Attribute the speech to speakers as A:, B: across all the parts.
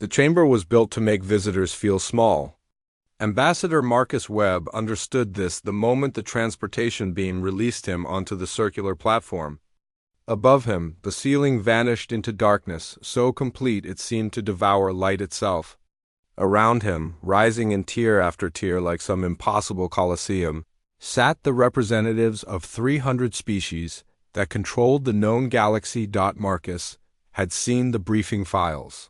A: The chamber was built to make visitors feel small. Ambassador Marcus Webb understood this the moment the transportation beam released him onto the circular platform. Above him, the ceiling vanished into darkness, so complete it seemed to devour light itself. Around him, rising in tier after tier like some impossible coliseum, sat the representatives of 300 species that controlled the known galaxy. Marcus had seen the briefing files.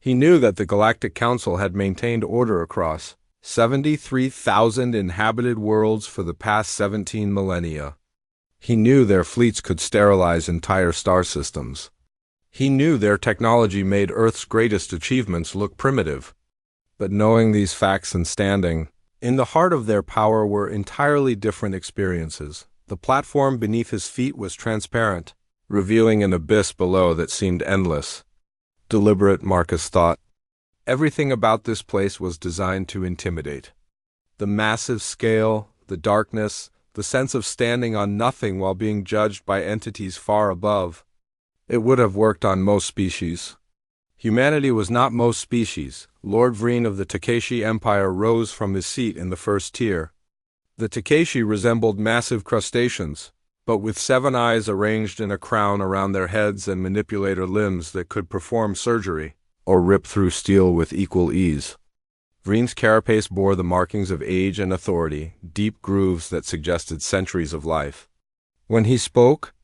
A: He knew that the Galactic Council had maintained order across 73,000 inhabited worlds for the past 17 millennia. He knew their fleets could sterilize entire star systems. He knew their technology made Earth's greatest achievements look primitive. But knowing these facts and standing in the heart of their power were entirely different experiences. The platform beneath his feet was transparent, revealing an abyss below that seemed endless. Deliberate, Marcus thought. Everything about this place was designed to intimidate. The massive scale, the darkness, the sense of standing on nothing while being judged by entities far above. It would have worked on most species. Humanity was not most species. Lord Vreen of the Takeshi Empire rose from his seat in the first tier. The Takeshi resembled massive crustaceans, but with 7 eyes arranged in a crown around their heads and manipulator limbs that could perform surgery or rip through steel with equal ease. Vreen's carapace bore the markings of age and authority, deep grooves that suggested centuries of life. When he spoke,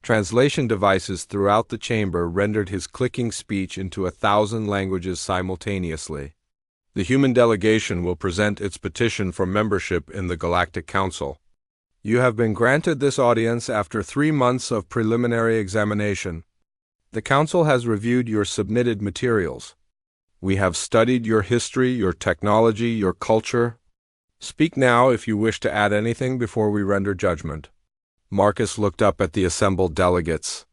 A: translation devices throughout the chamber rendered his clicking speech into 1,000 languages simultaneously. The human delegation will present its petition for membership in the Galactic Council. You have been granted this audience after 3 months of preliminary examination. The Council has reviewed your submitted materials. We have studied your history, your technology, your culture. Speak now if you wish to add anything before we render judgment. Marcus looked up at the assembled delegates.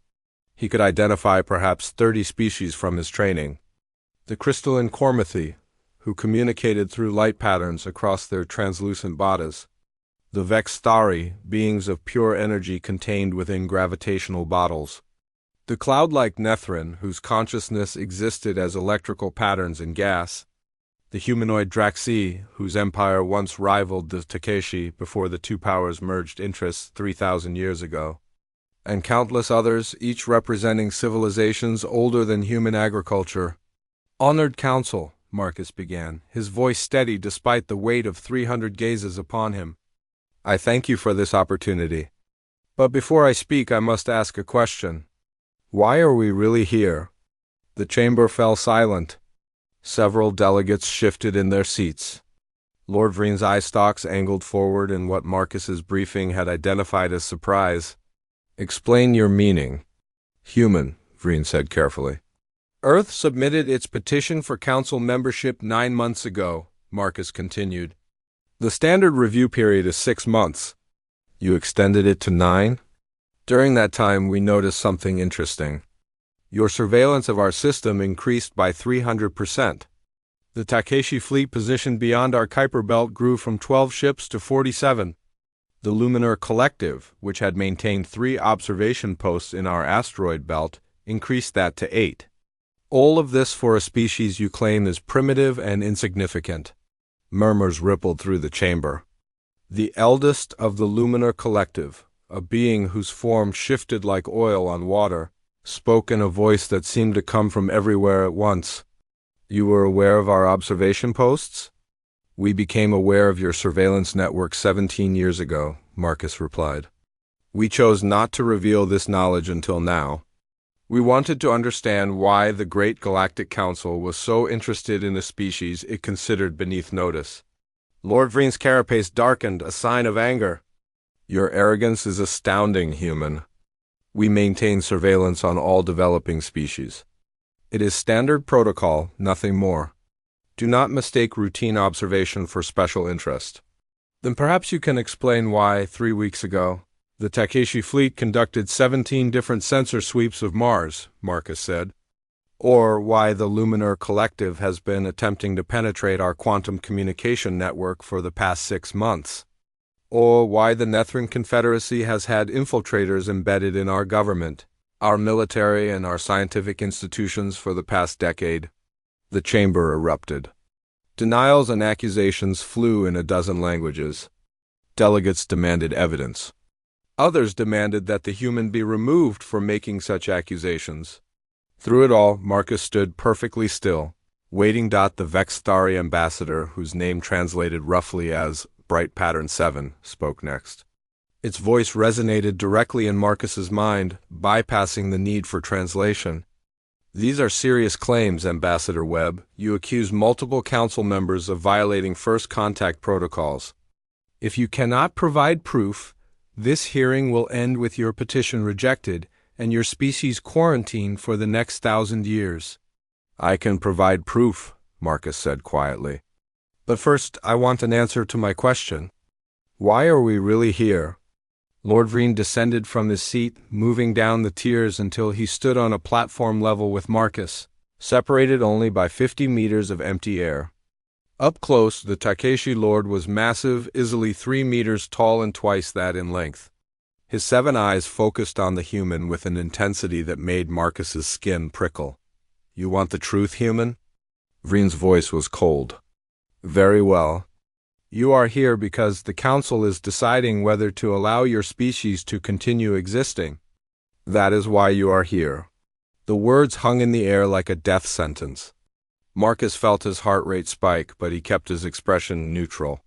A: He could identify perhaps 30 species from his training. The crystalline Cormathi, who communicated through light patterns across their translucent bodies. The Vextari, beings of pure energy contained within gravitational bottles. The cloud-like Nethrin, whose consciousness existed as electrical patterns in gas. The humanoid Draxi, whose empire once rivaled the Takeshi before the two powers merged interests 3,000 years ago. And countless others, each representing civilizations older than human agriculture. Honored Council, Marcus began, his voice steady despite the weight of 300 gazes upon him. I thank you for this opportunity. But before I speak, I must ask a question. Why are we really here? The chamber fell silent. Several delegates shifted in their seats. Lord Vreen's eye stalks angled forward in what Marcus's briefing had identified as surprise. Explain your meaning. Human, Vreen said carefully. Earth submitted its petition for council membership 9 months ago, Marcus continued. The standard review period is 6 months. You extended it to 9? During that time, we noticed something interesting. Your surveillance of our system increased by 300%. The Takeshi fleet positioned beyond our Kuiper belt grew from 12 ships to 47. The Luminar Collective, which had maintained 3 observation posts in our asteroid belt, increased that to 8. All of this for a species you claim is primitive and insignificant. Murmurs rippled through the chamber. The eldest of the Luminar Collective, a being whose form shifted like oil on water, spoke in a voice that seemed to come from everywhere at once. You were aware of our observation posts? We became aware of your surveillance network 17 years ago, Marcus replied. We chose not to reveal this knowledge until now. We wanted to understand why the Great Galactic Council was so interested in a species it considered beneath notice. Lord Vreen's carapace darkened, a sign of anger. Your arrogance is astounding, human. We maintain surveillance on all developing species. It is standard protocol, nothing more. Do not mistake routine observation for special interest. Then perhaps you can explain why, 3 weeks ago, the Takeshi fleet conducted 17 different sensor sweeps of Mars, Marcus said. Or why the Luminar Collective has been attempting to penetrate our quantum communication network for the past 6 months. Or why the Nethrin Confederacy has had infiltrators embedded in our government, our military, and our scientific institutions for the past decade. The chamber erupted. Denials and accusations flew in a dozen languages. Delegates demanded evidence. Others demanded that the human be removed for making such accusations. Through it all, Marcus stood perfectly still, waiting. The Vexthari ambassador, whose name translated roughly as Bright Pattern 7, spoke next. Its voice resonated directly in Marcus's mind, bypassing the need for translation. These are serious claims, Ambassador Webb. You accuse multiple council members of violating first contact protocols. If you cannot provide proof, this hearing will end with your petition rejected and your species quarantined for the next 1,000 years. I can provide proof, Marcus said quietly. But first, I want an answer to my question. Why are we really here? Lord Vreen descended from his seat, moving down the tiers until he stood on a platform level with Marcus, separated only by 50 meters of empty air. Up close, the Takeshi Lord was massive, easily 3 meters tall and twice that in length. His 7 eyes focused on the human with an intensity that made Marcus's skin prickle. You want the truth, human? Vreen's voice was cold. Very well. You are here because the Council is deciding whether to allow your species to continue existing. That is why you are here. The words hung in the air like a death sentence. Marcus felt his heart rate spike, but he kept his expression neutral.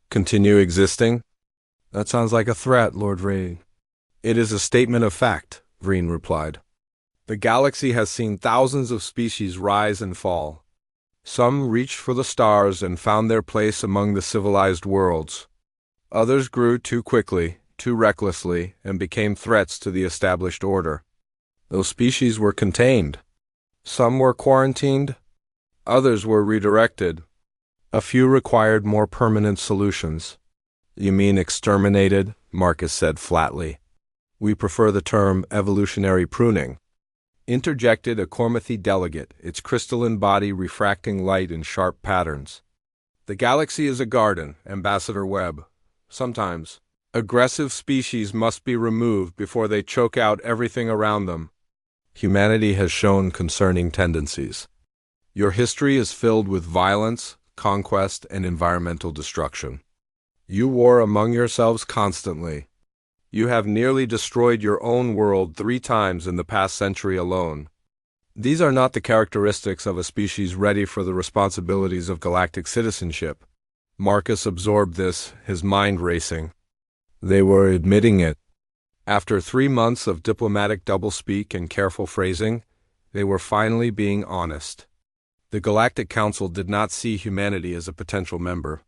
A: Continue existing? That sounds like a threat, Lord Vreen. It is a statement of fact, Vreen replied. The galaxy has seen thousands of species rise and fall. Some reached for the stars and found their place among the civilized worlds. Others grew too quickly, too recklessly, and became threats to the established order. Those species were contained. Some were quarantined. Others were redirected. A few required more permanent solutions. You mean exterminated? Marcus said flatly. We prefer the term evolutionary pruning. Interjected a Cormathy delegate, its crystalline body refracting light in sharp patterns. The galaxy is a garden, Ambassador Webb. Sometimes, aggressive species must be removed before they choke out everything around them. Humanity has shown concerning tendencies. Your history is filled with violence, conquest, and environmental destruction. You war among yourselves constantly. You have nearly destroyed your own world 3 times in the past century alone. These are not the characteristics of a species ready for the responsibilities of galactic citizenship. Marcus absorbed this, his mind racing. They were admitting it. After 3 months of diplomatic doublespeak and careful phrasing, they were finally being honest. The Galactic Council did not see humanity as a potential member.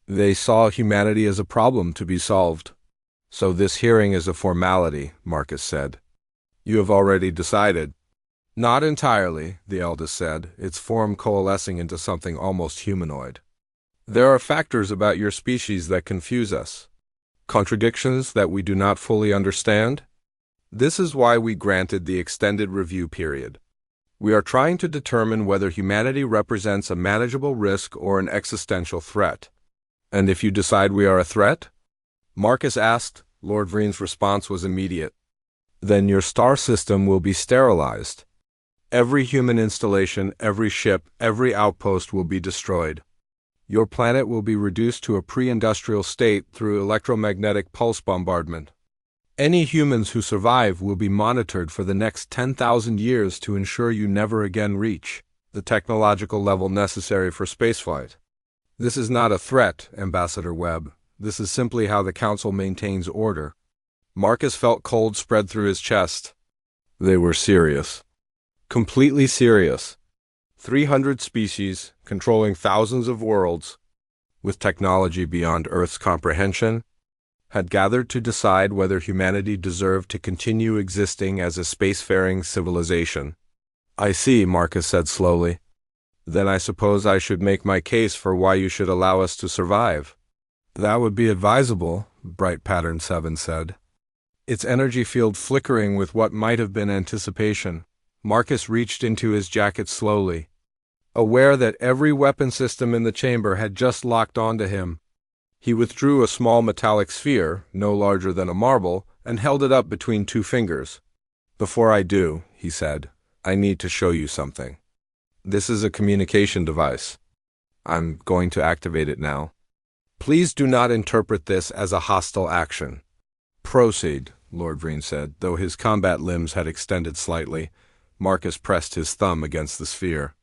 A: They saw humanity as a problem to be solved. So this hearing is a formality, Marcus said. You have already decided. Not entirely, the eldest said, its form coalescing into something almost humanoid. There are factors about your species that confuse us. Contradictions that we do not fully understand. This is why we granted the extended review period. We are trying to determine whether humanity represents a manageable risk or an existential threat. And if you decide we are a threat? Marcus asked. Lord Vreen's response was immediate. Then your star system will be sterilized. Every human installation, every ship, every outpost will be destroyed. Your planet will be reduced to a pre-industrial state through electromagnetic pulse bombardment. Any humans who survive will be monitored for the next 10,000 years to ensure you never again reach the technological level necessary for spaceflight. This is not a threat, Ambassador Webb. This is simply how the Council maintains order. Marcus felt cold spread through his chest. They were serious. Completely serious. 300 species, controlling thousands of worlds, with technology beyond Earth's comprehension, had gathered to decide whether humanity deserved to continue existing as a spacefaring civilization. I see, Marcus said slowly. Then I suppose I should make my case for why you should allow us to survive. That would be advisable, Bright Pattern 7 said. Its energy field flickering with what might have been anticipation. Marcus reached into his jacket slowly, aware that every weapon system in the chamber had just locked onto him. He withdrew a small metallic sphere, no larger than a marble, and held it up between 2 fingers. Before I do, he said, I need to show you something. This is a communication device. I'm going to activate it now. Please do not interpret this as a hostile action. Proceed, Lord Vreen said, though his combat limbs had extended slightly. Marcus pressed his thumb against the sphere.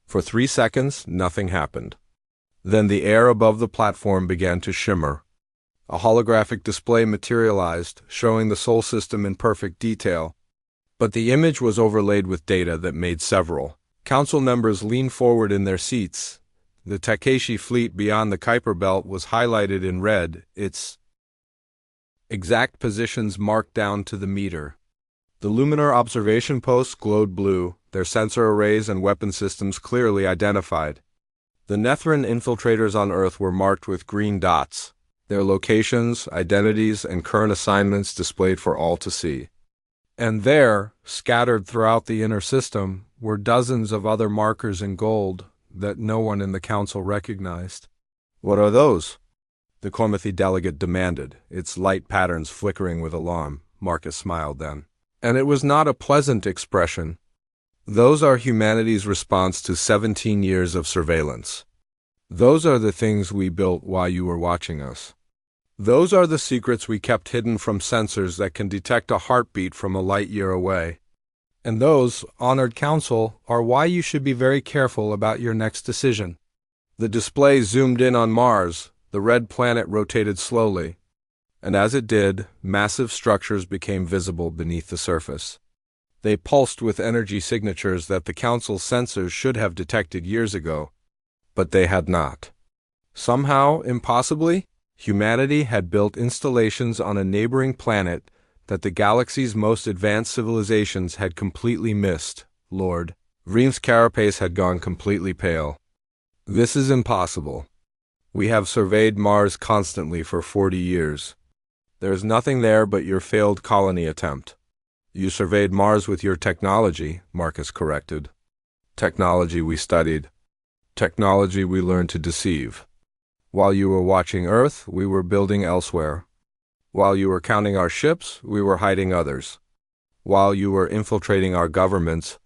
A: For 3 seconds, nothing happened. Then the air above the platform began to shimmer. A holographic display materialized, showing the Sol system in perfect detail. But the image was overlaid with data that made several council members lean forward in their seats. The Takeshi fleet beyond the Kuiper Belt was highlighted in red, its exact positions marked down to the meter. The luminar observation posts glowed blue, their sensor arrays and weapon systems clearly identified. The Nethran infiltrators on Earth were marked with green dots, their locations, identities, and current assignments displayed for all to see. And there, scattered throughout the inner system, were dozens of other markers in gold that no one in the council recognized. What are those? The Kormathi delegate demanded, its light patterns flickering with alarm. Marcus smiled then. And it was not a pleasant expression. Those are humanity's response to 17 years of surveillance. Those are the things we built while you were watching us. Those are the secrets we kept hidden from sensors that can detect a heartbeat from a light year away. And those, honored council, are why you should be very careful about your next decision. The display zoomed in on Mars. The red planet rotated slowly, and as it did, massive structures became visible beneath the surface. They pulsed with energy signatures that the council's sensors should have detected years ago, but they had not. Somehow, impossibly, humanity had built installations on a neighboring planet that the galaxy's most advanced civilizations had completely missed. Lord Vreen's carapace had gone completely pale. This is impossible. We have surveyed Mars constantly for 40 years. There is nothing there but your failed colony attempt. You surveyed Mars with your technology, Marcus corrected. Technology we studied. Technology we learned to deceive. While you were watching Earth, we were building elsewhere. While you were counting our ships, we were hiding others. While you were infiltrating our governments,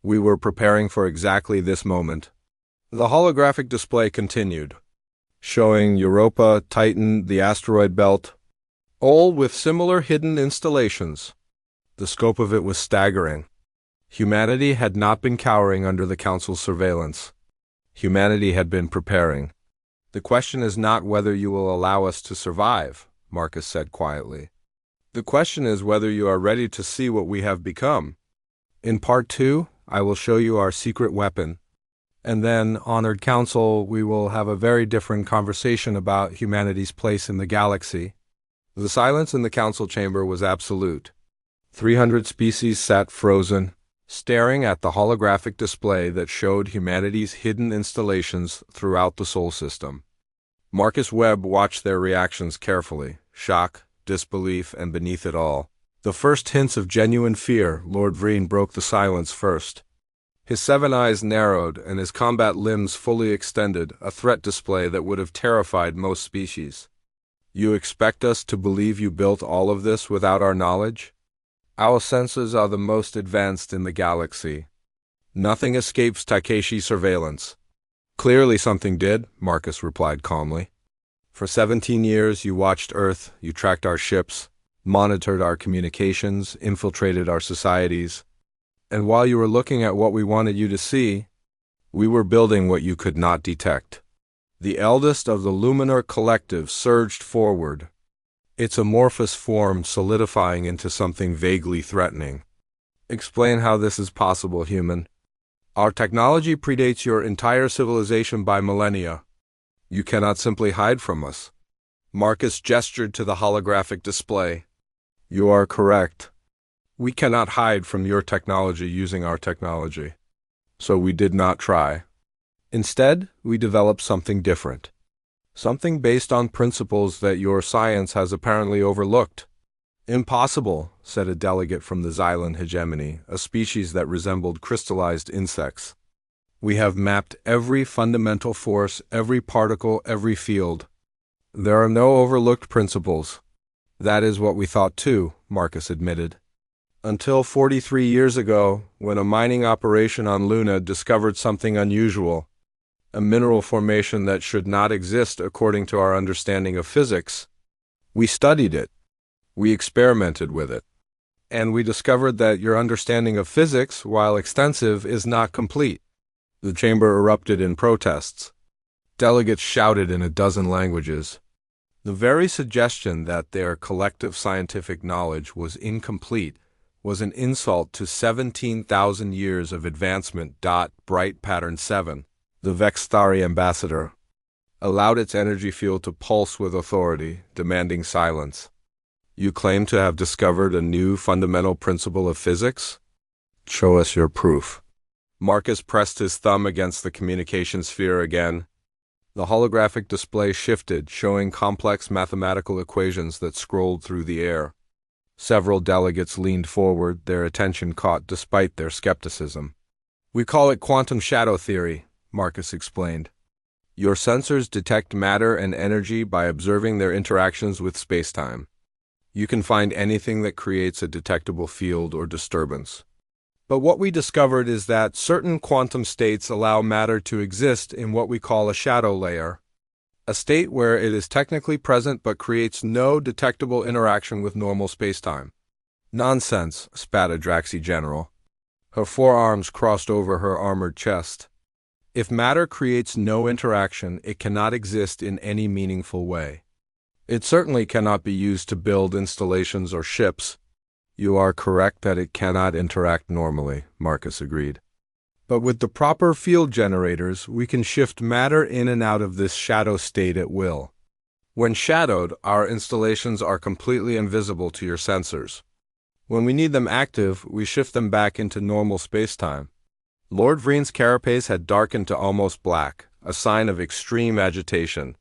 A: we were preparing for exactly this moment. The holographic display continued, showing Europa, Titan, the asteroid belt, all with similar hidden installations. The scope of it was staggering. Humanity had not been cowering under the Council's surveillance. Humanity had been preparing. The question is not whether you will allow us to survive, Marcus said quietly. The question is whether you are ready to see what we have become. In Part 2, I will show you our secret weapon. And then, honored council, we will have a very different conversation about humanity's place in the galaxy. The silence in the council chamber was absolute. 300 species sat frozen, staring at the holographic display that showed humanity's hidden installations throughout the Sol system. Marcus Webb watched their reactions carefully, shock, disbelief, and beneath it all, the first hints of genuine fear. Lord Vreen broke the silence first. His 7 eyes narrowed and his combat limbs fully extended, a threat display that would have terrified most species. You expect us to believe you built all of this without our knowledge? Our sensors are the most advanced in the galaxy. Nothing escapes Takeshi surveillance. Clearly something did, Marcus replied calmly. For 17 years you watched Earth, you tracked our ships, monitored our communications, infiltrated our societies. And while you were looking at what we wanted you to see, we were building what you could not detect. The eldest of the Luminar Collective surged forward, its amorphous form solidifying into something vaguely threatening. Explain how this is possible, human. Our technology predates your entire civilization by millennia. You cannot simply hide from us. Marcus gestured to the holographic display. You are correct. We cannot hide from your technology using our technology. So we did not try. Instead, we developed something different. Something based on principles that your science has apparently overlooked. Impossible, said a delegate from the Xylan hegemony, a species that resembled crystallized insects. We have mapped every fundamental force, every particle, every field. There are no overlooked principles. That is what we thought too, Marcus admitted. Until 43 years ago, when a mining operation on Luna discovered something unusual, a mineral formation that should not exist according to our understanding of physics. We studied it. We experimented with it. And we discovered that your understanding of physics, while extensive, is not complete. The chamber erupted in protests. Delegates shouted in a dozen languages. The very suggestion that their collective scientific knowledge was incomplete was an insult to 17,000 years of advancement. Bright Pattern 7, the Vextari ambassador, allowed its energy field to pulse with authority, demanding silence. You claim to have discovered a new fundamental principle of physics? Show us your proof. Marcus pressed his thumb against the communication sphere again. The holographic display shifted, showing complex mathematical equations that scrolled through the air. Several delegates leaned forward, their attention caught despite their skepticism. We call it quantum shadow theory, Marcus explained. Your sensors detect matter and energy by observing their interactions with spacetime. You can find anything that creates a detectable field or disturbance. But what we discovered is that certain quantum states allow matter to exist in what we call a shadow layer, a state where it is technically present but creates no detectable interaction with normal spacetime. Nonsense, spat a Draxi general. Her forearms crossed over her armored chest. If matter creates no interaction, it cannot exist in any meaningful way. It certainly cannot be used to build installations or ships. You are correct that it cannot interact normally, Marcus agreed. But with the proper field generators, we can shift matter in and out of this shadow state at will. When shadowed, our installations are completely invisible to your sensors. When we need them active, we shift them back into normal spacetime. Lord Vreen's carapace had darkened to almost black, a sign of extreme agitation.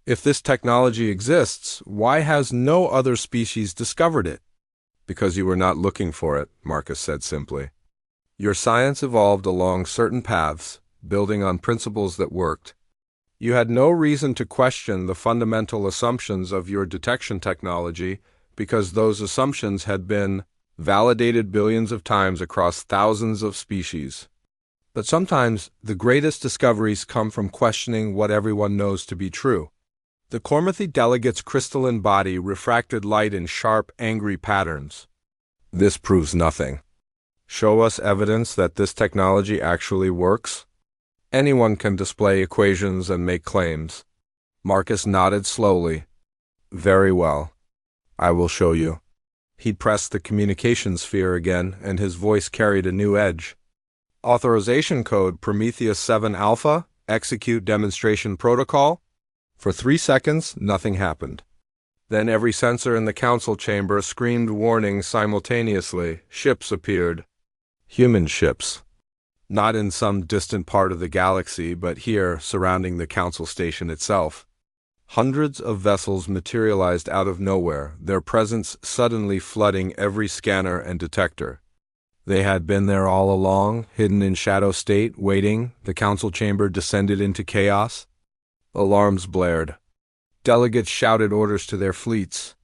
A: If this technology exists, why has no other species discovered it? Because you were not looking for it, Marcus said simply. Your science evolved along certain paths, building on principles that worked. You had no reason to question the fundamental assumptions of your detection technology because those assumptions had been validated billions of times across thousands of species. But sometimes the greatest discoveries come from questioning what everyone knows to be true. The Cormethy delegate's crystalline body refracted light in sharp, angry patterns. This proves nothing. Show us evidence that this technology actually works? Anyone can display equations and make claims. Marcus nodded slowly. Very well. I will show you. He pressed the communication sphere again, and his voice carried a new edge. Authorization code Prometheus 7 Alpha, execute demonstration protocol. For 3 seconds, nothing happened. Then every sensor in the council chamber screamed warnings simultaneously. Ships appeared. Human ships. Not in some distant part of the galaxy, but here, surrounding the council station itself. Hundreds of vessels materialized out of nowhere, their presence suddenly flooding every scanner and detector. They had been there all along, hidden in shadow state, waiting. The council chamber descended into chaos. Alarms blared. Delegates shouted orders to their fleets.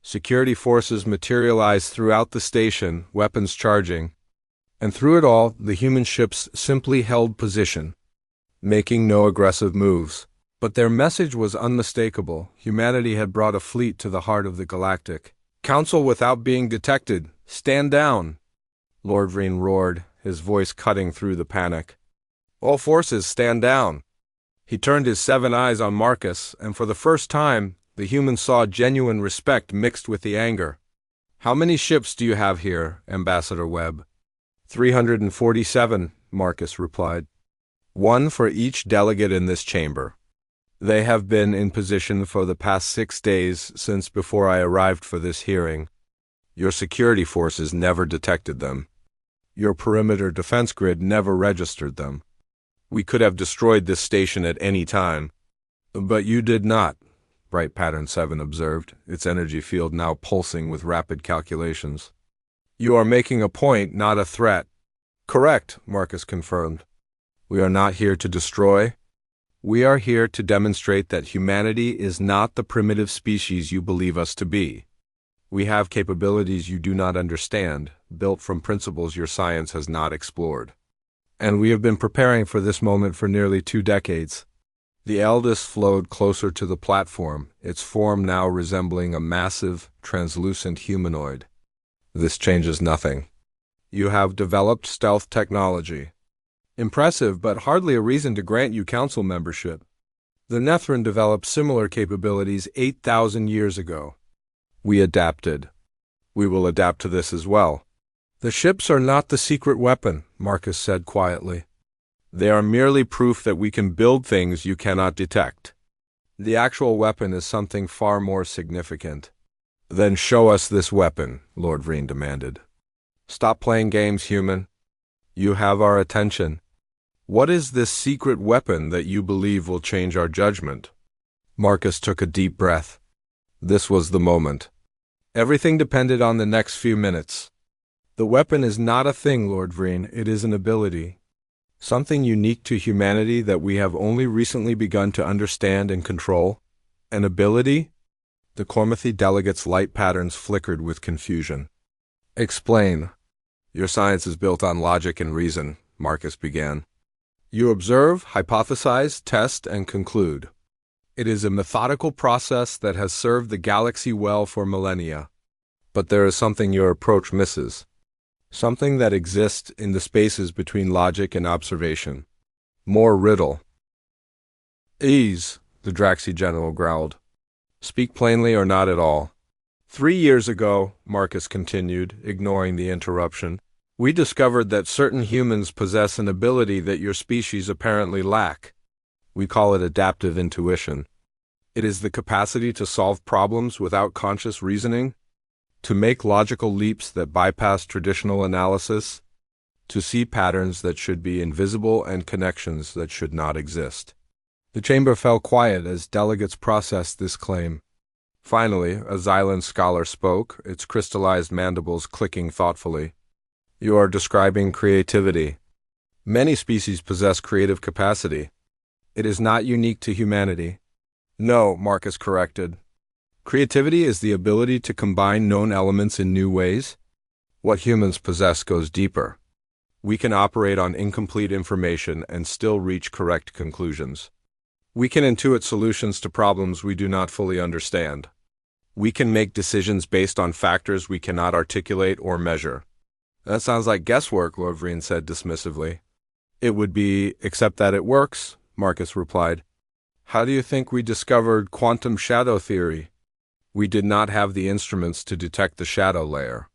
A: Security forces materialized throughout the station, weapons charging. And through it all, the human ships simply held position, making no aggressive moves. But their message was unmistakable. Humanity had brought a fleet to the heart of the galactic. Council without being detected. Stand down! Lord Vreen roared, his voice cutting through the panic. All forces, stand down! He turned his 7 eyes on Marcus, and for the first time, the human saw genuine respect mixed with the anger. How many ships do you have here, Ambassador Webb? 347, Marcus replied. 1 for each delegate in this chamber. They have been in position for the past 6 days since before I arrived for this hearing. Your security forces never detected them. Your perimeter defense grid never registered them. We could have destroyed this station at any time. But you did not, Bright Pattern 7 observed, its energy field now pulsing with rapid calculations. You are making a point, not a threat. Correct, Marcus confirmed. We are not here to destroy. We are here to demonstrate that humanity is not the primitive species you believe us to be. We have capabilities you do not understand, built from principles your science has not explored. And we have been preparing for this moment for nearly 2 decades. The eldest flowed closer to the platform, its form now resembling a massive, translucent humanoid. This changes nothing. You have developed stealth technology. Impressive, but hardly a reason to grant you council membership. The Nethrin developed similar capabilities 8,000 years ago. We adapted. We will adapt to this as well. The ships are not the secret weapon, Marcus said quietly. They are merely proof that we can build things you cannot detect. The actual weapon is something far more significant. Then show us this weapon, Lord Vreen demanded. Stop playing games, human. You have our attention. What is this secret weapon that you believe will change our judgment? Marcus took a deep breath. This was the moment. Everything depended on the next few minutes. The weapon is not a thing, Lord Vreen. It is an ability. Something unique to humanity that we have only recently begun to understand and control. An ability? The Cormathi delegate's light patterns flickered with confusion. Explain. Your science is built on logic and reason, Marcus began. You observe, hypothesize, test, and conclude. It is a methodical process that has served the galaxy well for millennia. But there is something your approach misses. Something that exists in the spaces between logic and observation. More riddle. Ease, the Draxi general growled. Speak plainly or not at all. 3 years ago, Marcus continued, ignoring the interruption, we discovered that certain humans possess an ability that your species apparently lack. We call it adaptive intuition. It is the capacity to solve problems without conscious reasoning, to make logical leaps that bypass traditional analysis, to see patterns that should be invisible and connections that should not exist. The chamber fell quiet as delegates processed this claim. Finally, a Xylan scholar spoke, its crystallized mandibles clicking thoughtfully. You are describing creativity. Many species possess creative capacity. It is not unique to humanity. No, Marcus corrected. Creativity is the ability to combine known elements in new ways. What humans possess goes deeper. We can operate on incomplete information and still reach correct conclusions. We can intuit solutions to problems we do not fully understand. We can make decisions based on factors we cannot articulate or measure. That sounds like guesswork, Lord Vreen said dismissively. It would be, except that it works, Marcus replied. How do you think we discovered quantum shadow theory? We did not have the instruments to detect the shadow layer.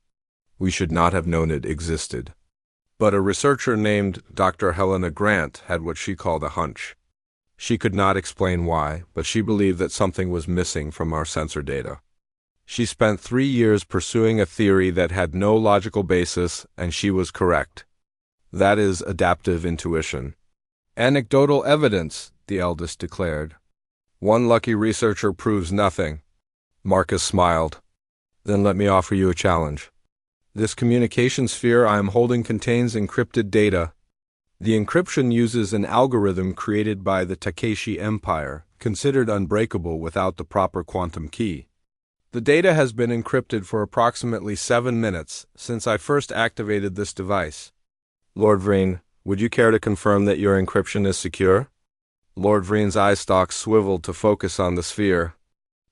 A: We should not have known it existed. But a researcher named Dr. Helena Grant had what she called a hunch. She could not explain why, but she believed that something was missing from our sensor data. She spent 3 years pursuing a theory that had no logical basis, and she was correct. That is adaptive intuition. Anecdotal evidence, the eldest declared. One lucky researcher proves nothing. Marcus smiled. Then let me offer you a challenge. This communication sphere I am holding contains encrypted data. The encryption uses an algorithm created by the Takeshi Empire, considered unbreakable without the proper quantum key. The data has been encrypted for approximately 7 minutes since I first activated this device. Lord Vreen, would you care to confirm that your encryption is secure? Lord Vreen's eye stalks swiveled to focus on the sphere.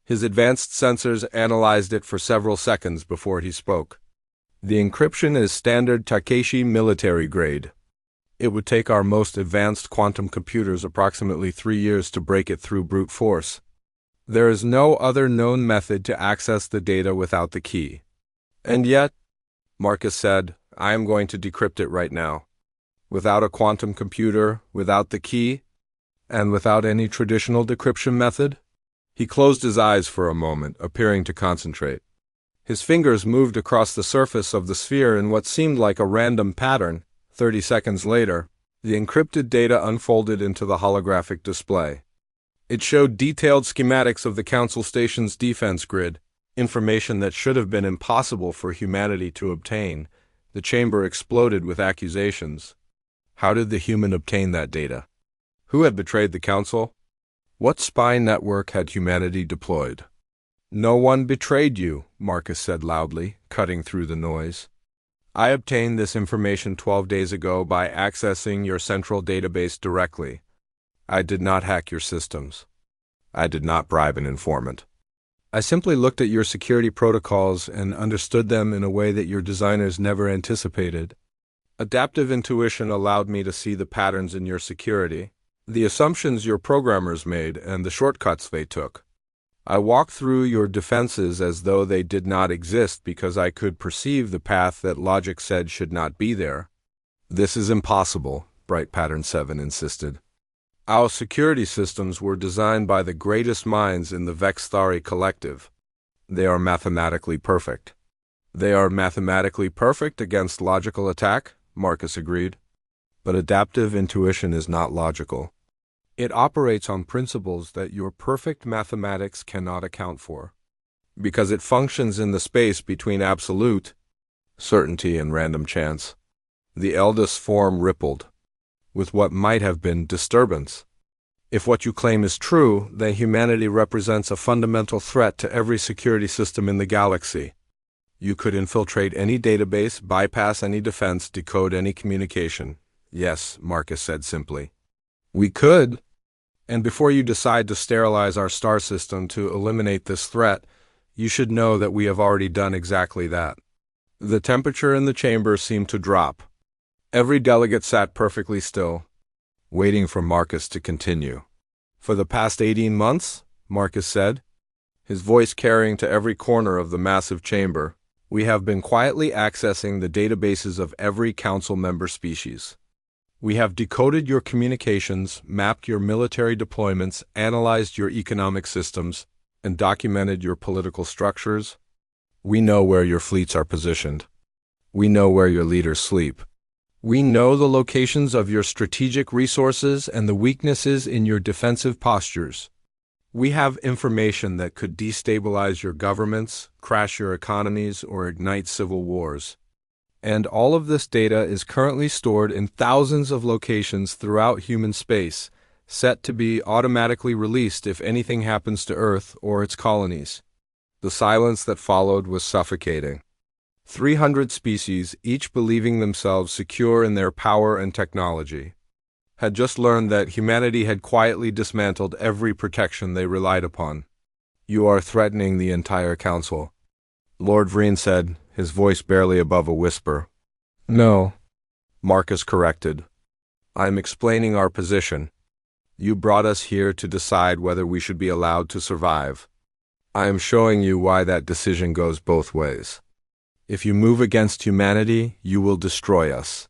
A: His advanced sensors analyzed it for several seconds before he spoke. The encryption is standard Takeshi military grade. It would take our most advanced quantum computers approximately 3 years to break it through brute force. There is no other known method to access the data without the key. And yet, Marcus said, I am going to decrypt it right now. Without a quantum computer, without the key, and without any traditional decryption method? He closed his eyes for a moment, appearing to concentrate. His fingers moved across the surface of the sphere in what seemed like a random pattern. 30 seconds later, the encrypted data unfolded into the holographic display. It showed detailed schematics of the Council Station's defense grid, information that should have been impossible for humanity to obtain. The chamber exploded with accusations. How did the human obtain that data? Who had betrayed the Council? What spy network had humanity deployed? No one betrayed you, Marcus said loudly, cutting through the noise. I obtained this information 12 days ago by accessing your central database directly. I did not hack your systems. I did not bribe an informant. I simply looked at your security protocols and understood them in a way that your designers never anticipated. Adaptive intuition allowed me to see the patterns in your security, the assumptions your programmers made, and the shortcuts they took. I walked through your defenses as though they did not exist because I could perceive the path that logic said should not be there. This is impossible, Bright Pattern 7 insisted. Our security systems were designed by the greatest minds in the Vexthari collective. They are mathematically perfect. They are mathematically perfect against logical attack, Marcus agreed. But adaptive intuition is not logical. It operates on principles that your perfect mathematics cannot account for, because it functions in the space between absolute certainty and random chance. The eldest form rippled, with what might have been disturbance. If what you claim is true, then humanity represents a fundamental threat to every security system in the galaxy. You could infiltrate any database, bypass any defense, decode any communication. Yes, Marcus said simply. We could. And before you decide to sterilize our star system to eliminate this threat, you should know that we have already done exactly that. The temperature in the chamber seemed to drop. Every delegate sat perfectly still, waiting for Marcus to continue. For the past 18 months, Marcus said, his voice carrying to every corner of the massive chamber, we have been quietly accessing the databases of every council member species. We have decoded your communications, mapped your military deployments, analyzed your economic systems, and documented your political structures. We know where your fleets are positioned. We know where your leaders sleep. We know the locations of your strategic resources and the weaknesses in your defensive postures. We have information that could destabilize your governments, crash your economies, or ignite civil wars. And all of this data is currently stored in thousands of locations throughout human space, set to be automatically released if anything happens to Earth or its colonies. The silence that followed was suffocating. 300 species, each believing themselves secure in their power and technology, had just learned that humanity had quietly dismantled every protection they relied upon. You are threatening the entire council, Lord Vreen said, his voice barely above a whisper. No, Marcus corrected. I am explaining our position. You brought us here to decide whether we should be allowed to survive. I am showing you why that decision goes both ways. If you move against humanity, you will destroy us.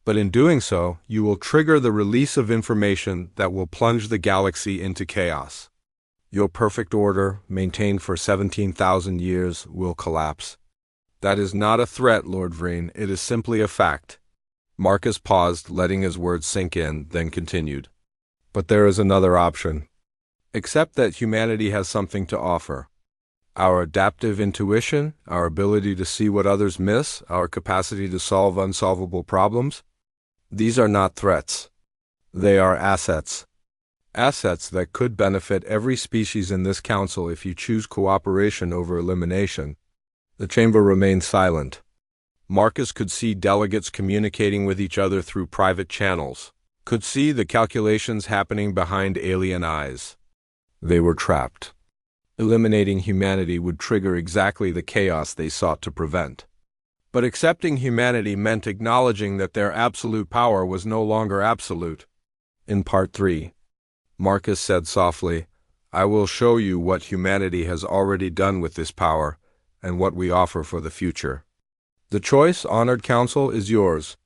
A: But in doing so, you will trigger the release of information that will plunge the galaxy into chaos. Your perfect order, maintained for 17,000 years, will collapse. That is not a threat, Lord Vreen. It is simply a fact. Marcus paused, letting his words sink in, then continued. But there is another option. Accept that humanity has something to offer. Our adaptive intuition, our ability to see what others miss, our capacity to solve unsolvable problems. These are not threats. They are assets. Assets that could benefit every species in this council if you choose cooperation over elimination. The chamber remained silent. Marcus could see delegates communicating with each other through private channels, could see the calculations happening behind alien eyes. They were trapped. Eliminating humanity would trigger exactly the chaos they sought to prevent. But accepting humanity meant acknowledging that their absolute power was no longer absolute. In Part 3, Marcus said softly, I will show you what humanity has already done with this power, and what we offer for the future. The choice, honored council, is yours,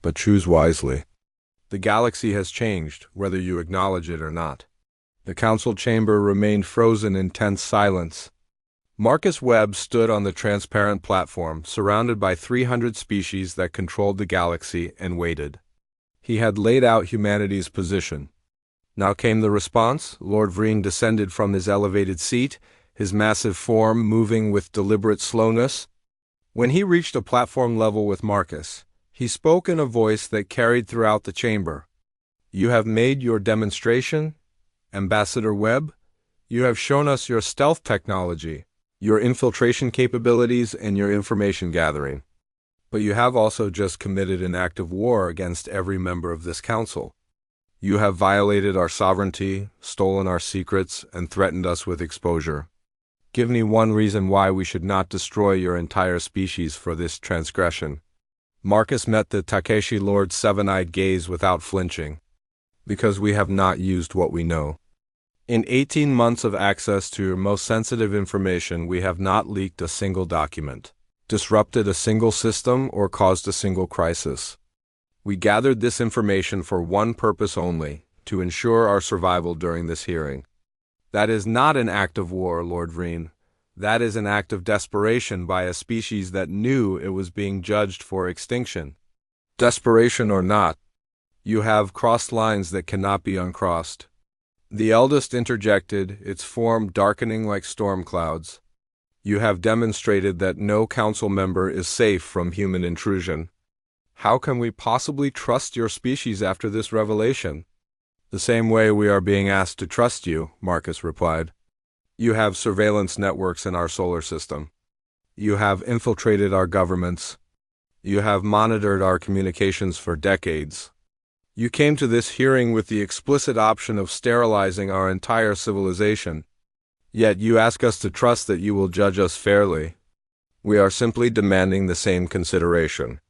A: but choose wisely. The galaxy has changed, whether you acknowledge it or not. The council chamber remained frozen in tense silence. Marcus Webb stood on the transparent platform, surrounded by 300 species that controlled the galaxy, and waited. He had laid out humanity's position. Now came the response. Lord Vreen descended from his elevated seat, his massive form moving with deliberate slowness. When he reached a platform level with Marcus, he spoke in a voice that carried throughout the chamber. You have made your demonstration, Ambassador Webb. You have shown us your stealth technology, your infiltration capabilities, and your information gathering. But you have also just committed an act of war against every member of this council. You have violated our sovereignty, stolen our secrets, and threatened us with exposure. Give me one reason why we should not destroy your entire species for this transgression. Marcus met the Takeshi Lord's seven-eyed gaze without flinching. Because we have not used what we know. In 18 months of access to your most sensitive information, we have not leaked a single document, disrupted a single system, or caused a single crisis. We gathered this information for one purpose only, to ensure our survival during this hearing. That is not an act of war, Lord Vreen. That is an act of desperation by a species that knew it was being judged for extinction. Desperation or not, you have crossed lines that cannot be uncrossed. The eldest interjected, its form darkening like storm clouds. You have demonstrated that no council member is safe from human intrusion. How can we possibly trust your species after this revelation? The same way we are being asked to trust you, Marcus replied. You have surveillance networks in our solar system. You have infiltrated our governments. You have monitored our communications for decades. You came to this hearing with the explicit option of sterilizing our entire civilization. Yet you ask us to trust that you will judge us fairly. We are simply demanding the same consideration.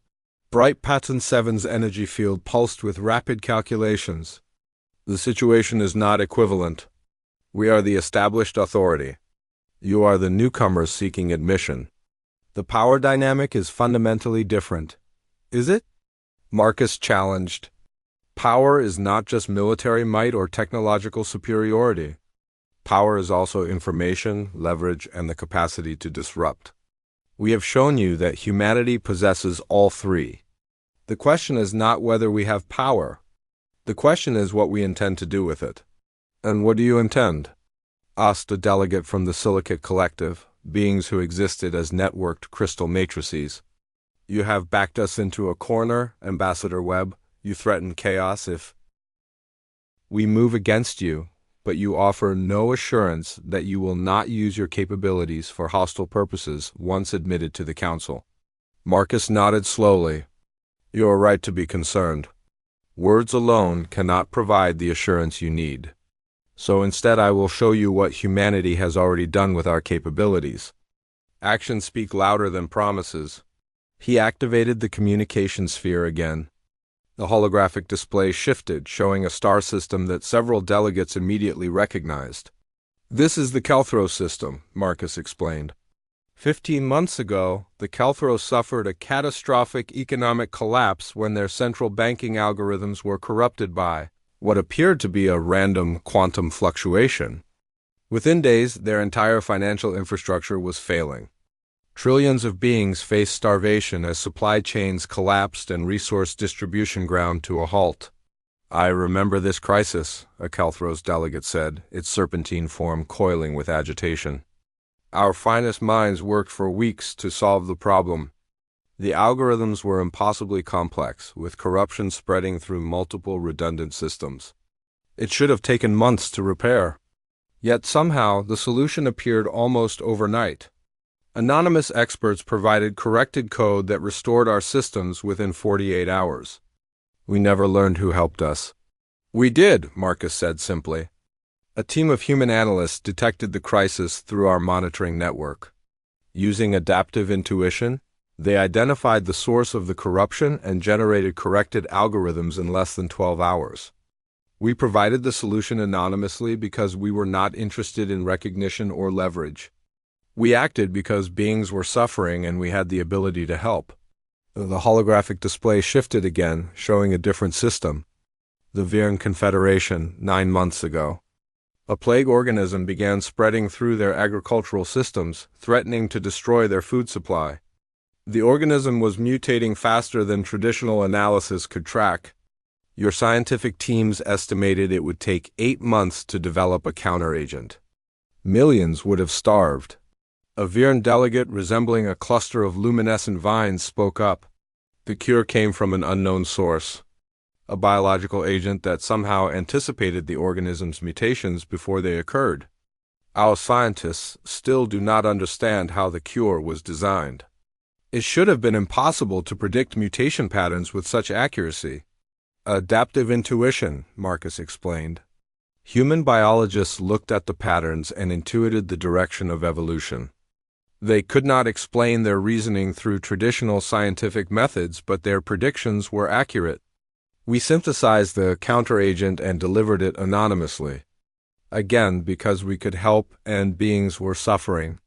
A: Bright Pattern 7's energy field pulsed with rapid calculations. The situation is not equivalent. We are the established authority. You are the newcomers seeking admission. The power dynamic is fundamentally different. Is it? Marcus challenged. Power is not just military might or technological superiority. Power is also information, leverage, and the capacity to disrupt. We have shown you that humanity possesses all three. The question is not whether we have power. The question is what we intend to do with it. And what do you intend? Asked a delegate from the Silicate Collective, beings who existed as networked crystal matrices. You have backed us into a corner, Ambassador Webb. You threaten chaos if we move against you, but you offer no assurance that you will not use your capabilities for hostile purposes once admitted to the Council. Marcus nodded slowly. You are right to be concerned. Words alone cannot provide the assurance you need. So instead I will show you what humanity has already done with our capabilities. Actions speak louder than promises. He activated the communication sphere again. The holographic display shifted, showing a star system that several delegates immediately recognized. This is the Kelthros system, Marcus explained. 15 months ago, the Kelthros suffered a catastrophic economic collapse when their central banking algorithms were corrupted by what appeared to be a random quantum fluctuation. Within days, their entire financial infrastructure was failing. Trillions of beings faced starvation as supply chains collapsed and resource distribution ground to a halt. I remember this crisis, a Kelthros delegate said, its serpentine form coiling with agitation. Our finest minds worked for weeks to solve the problem. The algorithms were impossibly complex, with corruption spreading through multiple redundant systems. It should have taken months to repair. Yet somehow the solution appeared almost overnight. Anonymous experts provided corrected code that restored our systems within 48 hours. We never learned who helped us. We did, Marcus said simply. A team of human analysts detected the crisis through our monitoring network. Using adaptive intuition, they identified the source of the corruption and generated corrected algorithms in less than 12 hours. We provided the solution anonymously because we were not interested in recognition or leverage. We acted because beings were suffering and we had the ability to help. The holographic display shifted again, showing a different system. The Virn Confederation, 9 months ago. A plague organism began spreading through their agricultural systems, threatening to destroy their food supply. The organism was mutating faster than traditional analysis could track. Your scientific teams estimated it would take 8 months to develop a counteragent. Millions would have starved. A Virn delegate resembling a cluster of luminescent vines spoke up. The cure came from an unknown source. A biological agent that somehow anticipated the organism's mutations before they occurred. Our scientists still do not understand how the cure was designed. It should have been impossible to predict mutation patterns with such accuracy. Adaptive intuition, Marcus explained. Human biologists looked at the patterns and intuited the direction of evolution. They could not explain their reasoning through traditional scientific methods, but their predictions were accurate. We synthesized the counteragent and delivered it anonymously. Again, because we could help and beings were suffering.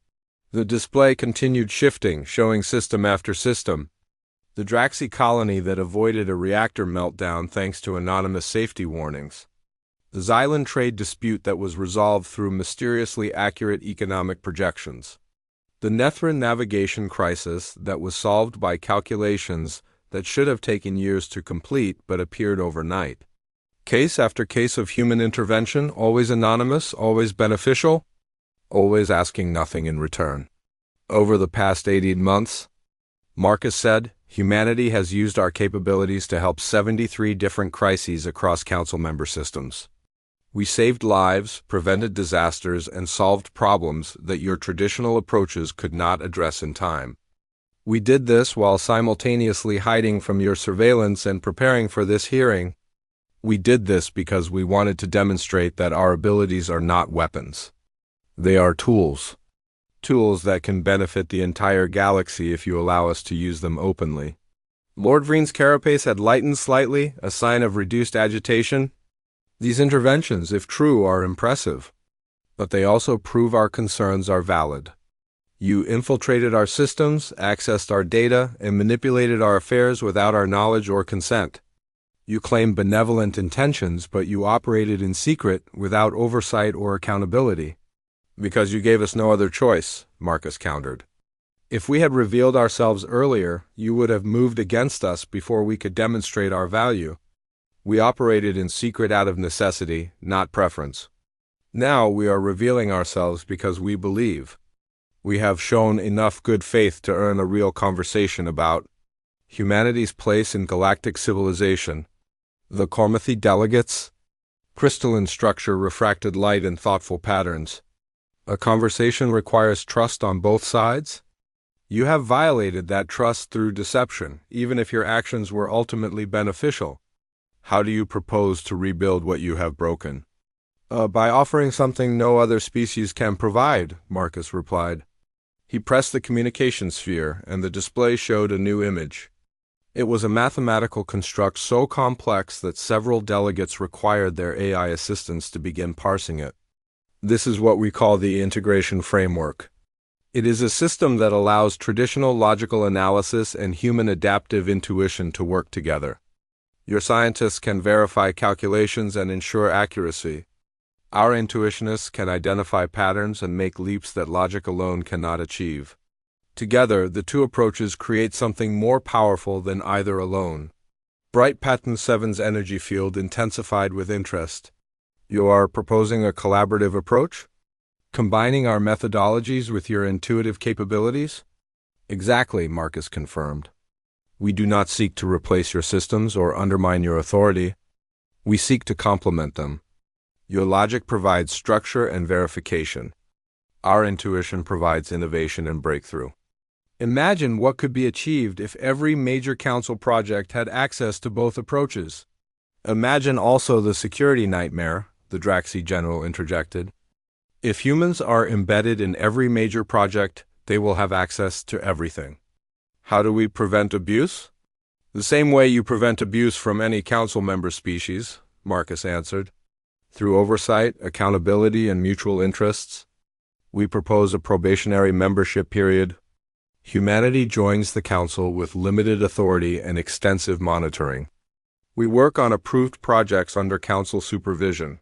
A: The display continued shifting, showing system after system. The Draxi colony that avoided a reactor meltdown thanks to anonymous safety warnings. The Xylan trade dispute that was resolved through mysteriously accurate economic projections. The Nethrin navigation crisis that was solved by calculations that should have taken years to complete but appeared overnight. Case after case of human intervention, always anonymous, always beneficial, always asking nothing in return. Over the past 18 months, Marcus said, humanity has used our capabilities to help 73 different crises across Council member systems. We saved lives, prevented disasters, and solved problems that your traditional approaches could not address in time. We did this while simultaneously hiding from your surveillance and preparing for this hearing. We did this because we wanted to demonstrate that our abilities are not weapons. They are tools. Tools that can benefit the entire galaxy if you allow us to use them openly. Lord Vreen's carapace had lightened slightly, a sign of reduced agitation. These interventions, if true, are impressive, but they also prove our concerns are valid. You infiltrated our systems, accessed our data, and manipulated our affairs without our knowledge or consent. You claim benevolent intentions, but you operated in secret without oversight or accountability. Because you gave us no other choice, Marcus countered. If we had revealed ourselves earlier, you would have moved against us before we could demonstrate our value. We operated in secret out of necessity, not preference. Now we are revealing ourselves because we believe. We have shown enough good faith to earn a real conversation about humanity's place in galactic civilization. The Cormathi delegates, crystalline structure, refracted light, and thoughtful patterns. A conversation requires trust on both sides. You have violated that trust through deception, even if your actions were ultimately beneficial. How do you propose to rebuild what you have broken? By offering something no other species can provide, Marcus replied. He pressed the communication sphere, and the display showed a new image. It was a mathematical construct so complex that several delegates required their AI assistants to begin parsing it. This is what we call the integration framework. It is a system that allows traditional logical analysis and human adaptive intuition to work together. Your scientists can verify calculations and ensure accuracy. Our intuitionists can identify patterns and make leaps that logic alone cannot achieve. Together, the two approaches create something more powerful than either alone. Bright Pattern 7's energy field intensified with interest. You are proposing a collaborative approach? Combining our methodologies with your intuitive capabilities? Exactly, Marcus confirmed. We do not seek to replace your systems or undermine your authority. We seek to complement them. Your logic provides structure and verification. Our intuition provides innovation and breakthrough. Imagine what could be achieved if every major council project had access to both approaches. Imagine also the security nightmare, the Draxi general interjected. If humans are embedded in every major project, they will have access to everything. How do we prevent abuse? The same way you prevent abuse from any council member species, Marcus answered. Through oversight, accountability, and mutual interests. We propose a probationary membership period. Humanity joins the council with limited authority and extensive monitoring. We work on approved projects under council supervision.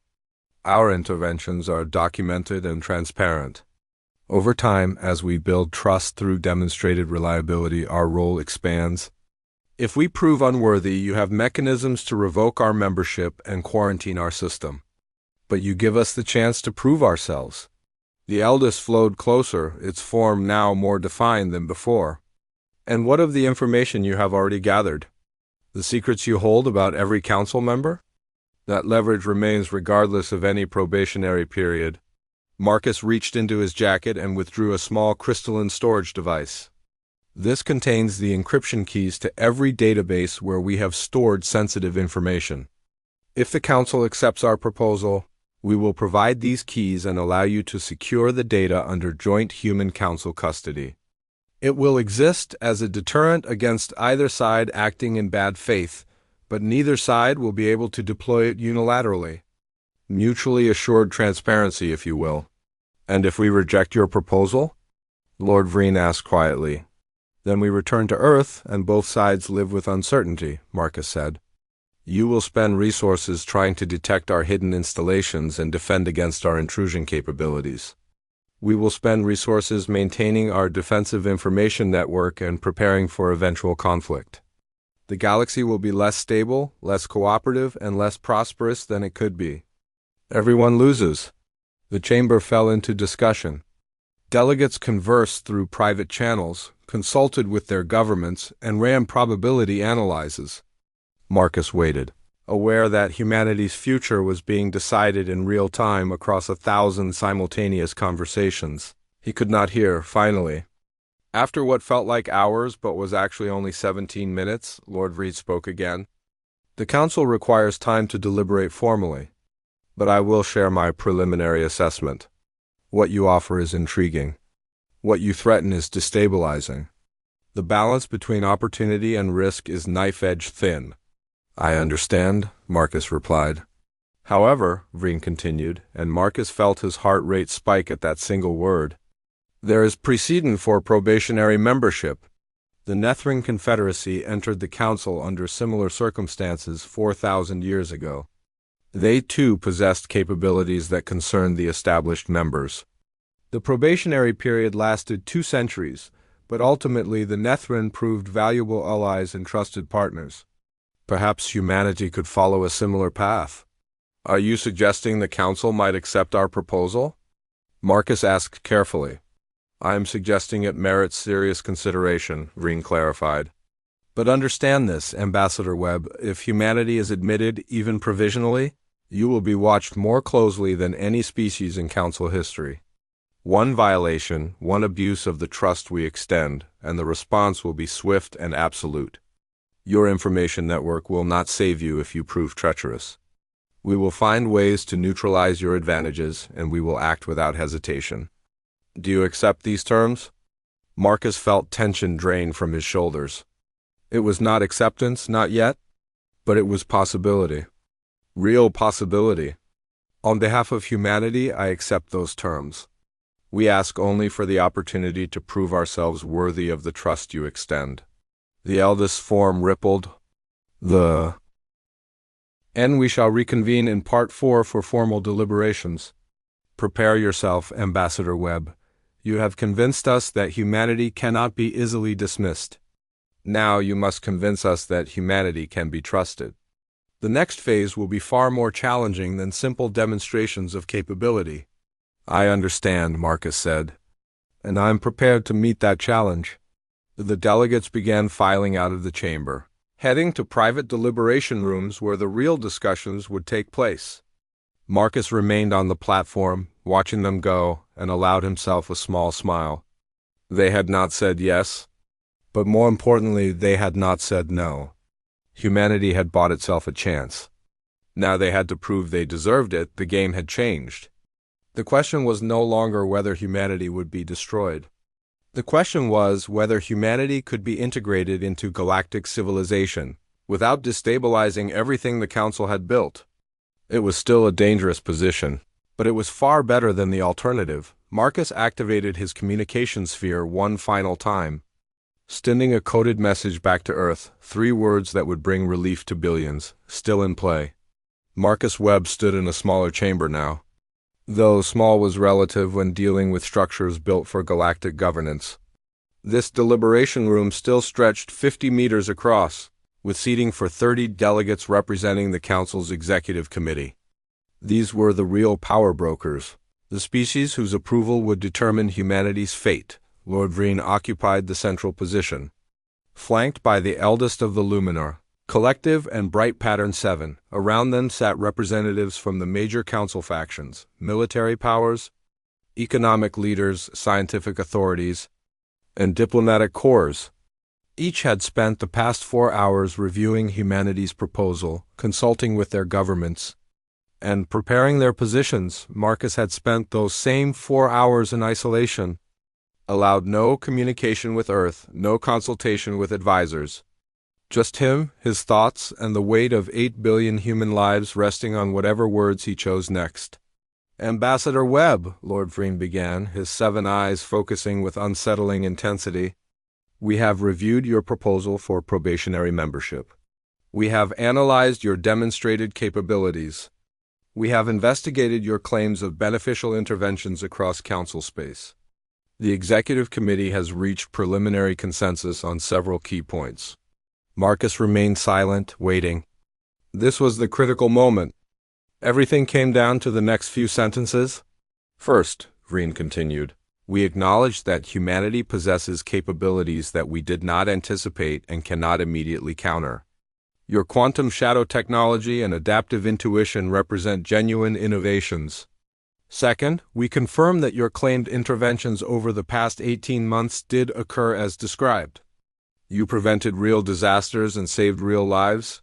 A: Our interventions are documented and transparent. Over time, as we build trust through demonstrated reliability, our role expands. If we prove unworthy, you have mechanisms to revoke our membership and quarantine our system. But you give us the chance to prove ourselves. The eldest flowed closer, its form now more defined than before. And what of the information you have already gathered? The secrets you hold about every council member? That leverage remains regardless of any probationary period. Marcus reached into his jacket and withdrew a small crystalline storage device. This contains the encryption keys to every database where we have stored sensitive information. If the Council accepts our proposal, we will provide these keys and allow you to secure the data under joint Human-Council custody. It will exist as a deterrent against either side acting in bad faith, but neither side will be able to deploy it unilaterally. Mutually assured transparency, if you will. And if we reject your proposal? Lord Vreen asked quietly. Then we return to Earth and both sides live with uncertainty, Marcus said. You will spend resources trying to detect our hidden installations and defend against our intrusion capabilities. We will spend resources maintaining our defensive information network and preparing for eventual conflict. The galaxy will be less stable, less cooperative, and less prosperous than it could be. Everyone loses. The chamber fell into discussion. Delegates conversed through private channels, consulted with their governments, and ran probability analyses. Marcus waited, aware that humanity's future was being decided in real time across 1,000 simultaneous conversations. He could not hear, finally. After what felt like hours but was actually only 17 minutes, Lord Reed spoke again. The Council requires time to deliberate formally, but I will share my preliminary assessment. What you offer is intriguing. What you threaten is destabilizing. The balance between opportunity and risk is knife-edge thin. I understand, Marcus replied. However, Vreen continued, and Marcus felt his heart rate spike at that single word. There is precedent for probationary membership. The Nethrin Confederacy entered the Council under similar circumstances 4,000 years ago. They too possessed capabilities that concerned the established members. The probationary period lasted 2 centuries, but ultimately the Nethrin proved valuable allies and trusted partners. Perhaps humanity could follow a similar path. Are you suggesting the Council might accept our proposal? Marcus asked carefully. I am suggesting it merits serious consideration, Vreen clarified. But understand this, Ambassador Webb, if humanity is admitted, even provisionally, you will be watched more closely than any species in Council history. One violation, one abuse of the trust we extend, and the response will be swift and absolute. Your information network will not save you if you prove treacherous. We will find ways to neutralize your advantages, and we will act without hesitation. Do you accept these terms? Marcus felt tension drain from his shoulders. It was not acceptance, not yet, but it was possibility. Real possibility. On behalf of humanity, I accept those terms. We ask only for the opportunity to prove ourselves worthy of the trust you extend. The eldest form rippled. And we shall reconvene in Part 4 for formal deliberations. Prepare yourself, Ambassador Webb. You have convinced us that humanity cannot be easily dismissed. Now you must convince us that humanity can be trusted. The next phase will be far more challenging than simple demonstrations of capability. I understand, Marcus said, and I am prepared to meet that challenge. The delegates began filing out of the chamber, heading to private deliberation rooms where the real discussions would take place. Marcus remained on the platform, watching them go, and allowed himself a small smile. They had not said yes, but more importantly, they had not said no. Humanity had bought itself a chance. Now they had to prove they deserved it. The game had changed. The question was no longer whether humanity would be destroyed. The question was whether humanity could be integrated into galactic civilization without destabilizing everything the Council had built. It was still a dangerous position, but it was far better than the alternative. Marcus activated his communication sphere one final time, sending a coded message back to Earth, 3 words that would bring relief to billions, still in play. Marcus Webb stood in a smaller chamber now, though small was relative when dealing with structures built for galactic governance. This deliberation room still stretched 50 meters across, with seating for 30 delegates representing the Council's Executive Committee. These were the real power brokers, the species whose approval would determine humanity's fate. Lord Vreen occupied the central position, flanked by the eldest of the Luminar, Collective and Bright Pattern 7. Around them sat representatives from the major council factions, military powers, economic leaders, scientific authorities, and diplomatic corps. Each had spent the past 4 hours reviewing humanity's proposal, consulting with their governments, and preparing their positions. Marcus had spent those same 4 hours in isolation, allowed no communication with Earth, no consultation with advisors. Just him, his thoughts, and the weight of 8 billion human lives resting on whatever words he chose next. Ambassador Webb, Lord Vreen began, his 7 eyes focusing with unsettling intensity. We have reviewed your proposal for probationary membership. We have analyzed your demonstrated capabilities. We have investigated your claims of beneficial interventions across council space. The executive committee has reached preliminary consensus on several key points. Marcus remained silent, waiting. This was the critical moment. Everything came down to the next few sentences. First, Vreen continued, we acknowledge that humanity possesses capabilities that we did not anticipate and cannot immediately counter. Your quantum shadow technology and adaptive intuition represent genuine innovations. Second, we confirm that your claimed interventions over the past 18 months did occur as described. You prevented real disasters and saved real lives.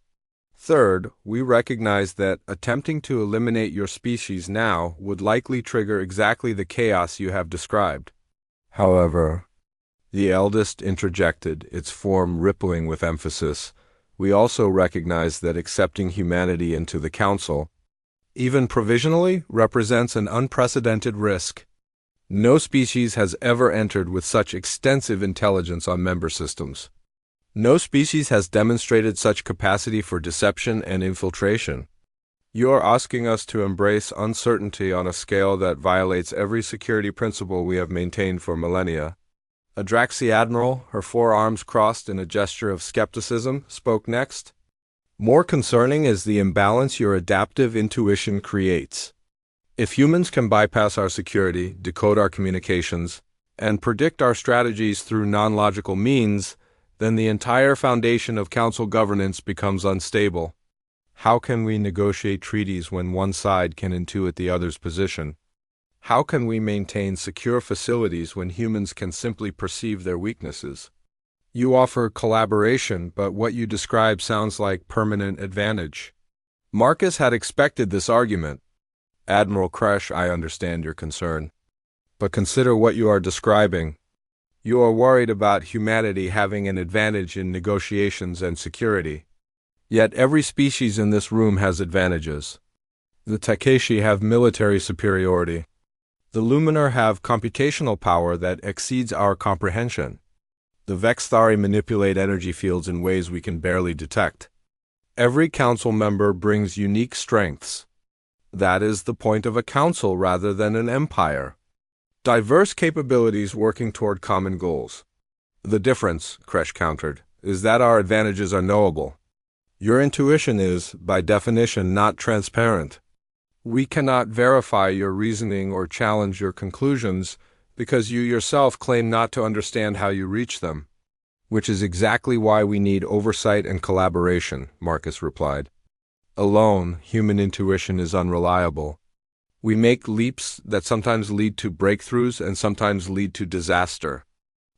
A: Third, we recognize that attempting to eliminate your species now would likely trigger exactly the chaos you have described. However, the eldest interjected, its form rippling with emphasis, we also recognize that accepting humanity into the Council, even provisionally, represents an unprecedented risk. No species has ever entered with such extensive intelligence on member systems. No species has demonstrated such capacity for deception and infiltration. You are asking us to embrace uncertainty on a scale that violates every security principle we have maintained for millennia. A Draxi admiral, her 4 arms crossed in a gesture of skepticism, spoke next. More concerning is the imbalance your adaptive intuition creates. If humans can bypass our security, decode our communications, and predict our strategies through non-logical means, then the entire foundation of council governance becomes unstable. How can we negotiate treaties when one side can intuit the other's position? How can we maintain secure facilities when humans can simply perceive their weaknesses? You offer collaboration, but what you describe sounds like permanent advantage. Marcus had expected this argument. Admiral Kresh, I understand your concern. But consider what you are describing. You are worried about humanity having an advantage in negotiations and security. Yet every species in this room has advantages. The Takeshi have military superiority. The Luminar have computational power that exceeds our comprehension. The Vexthari manipulate energy fields in ways we can barely detect. Every council member brings unique strengths. That is the point of a council rather than an empire. Diverse capabilities working toward common goals. The difference, Kresh countered, is that our advantages are knowable. Your intuition is, by definition, not transparent. We cannot verify your reasoning or challenge your conclusions because you yourself claim not to understand how you reach them. Which is exactly why we need oversight and collaboration, Marcus replied. Alone, human intuition is unreliable. We make leaps that sometimes lead to breakthroughs and sometimes lead to disaster.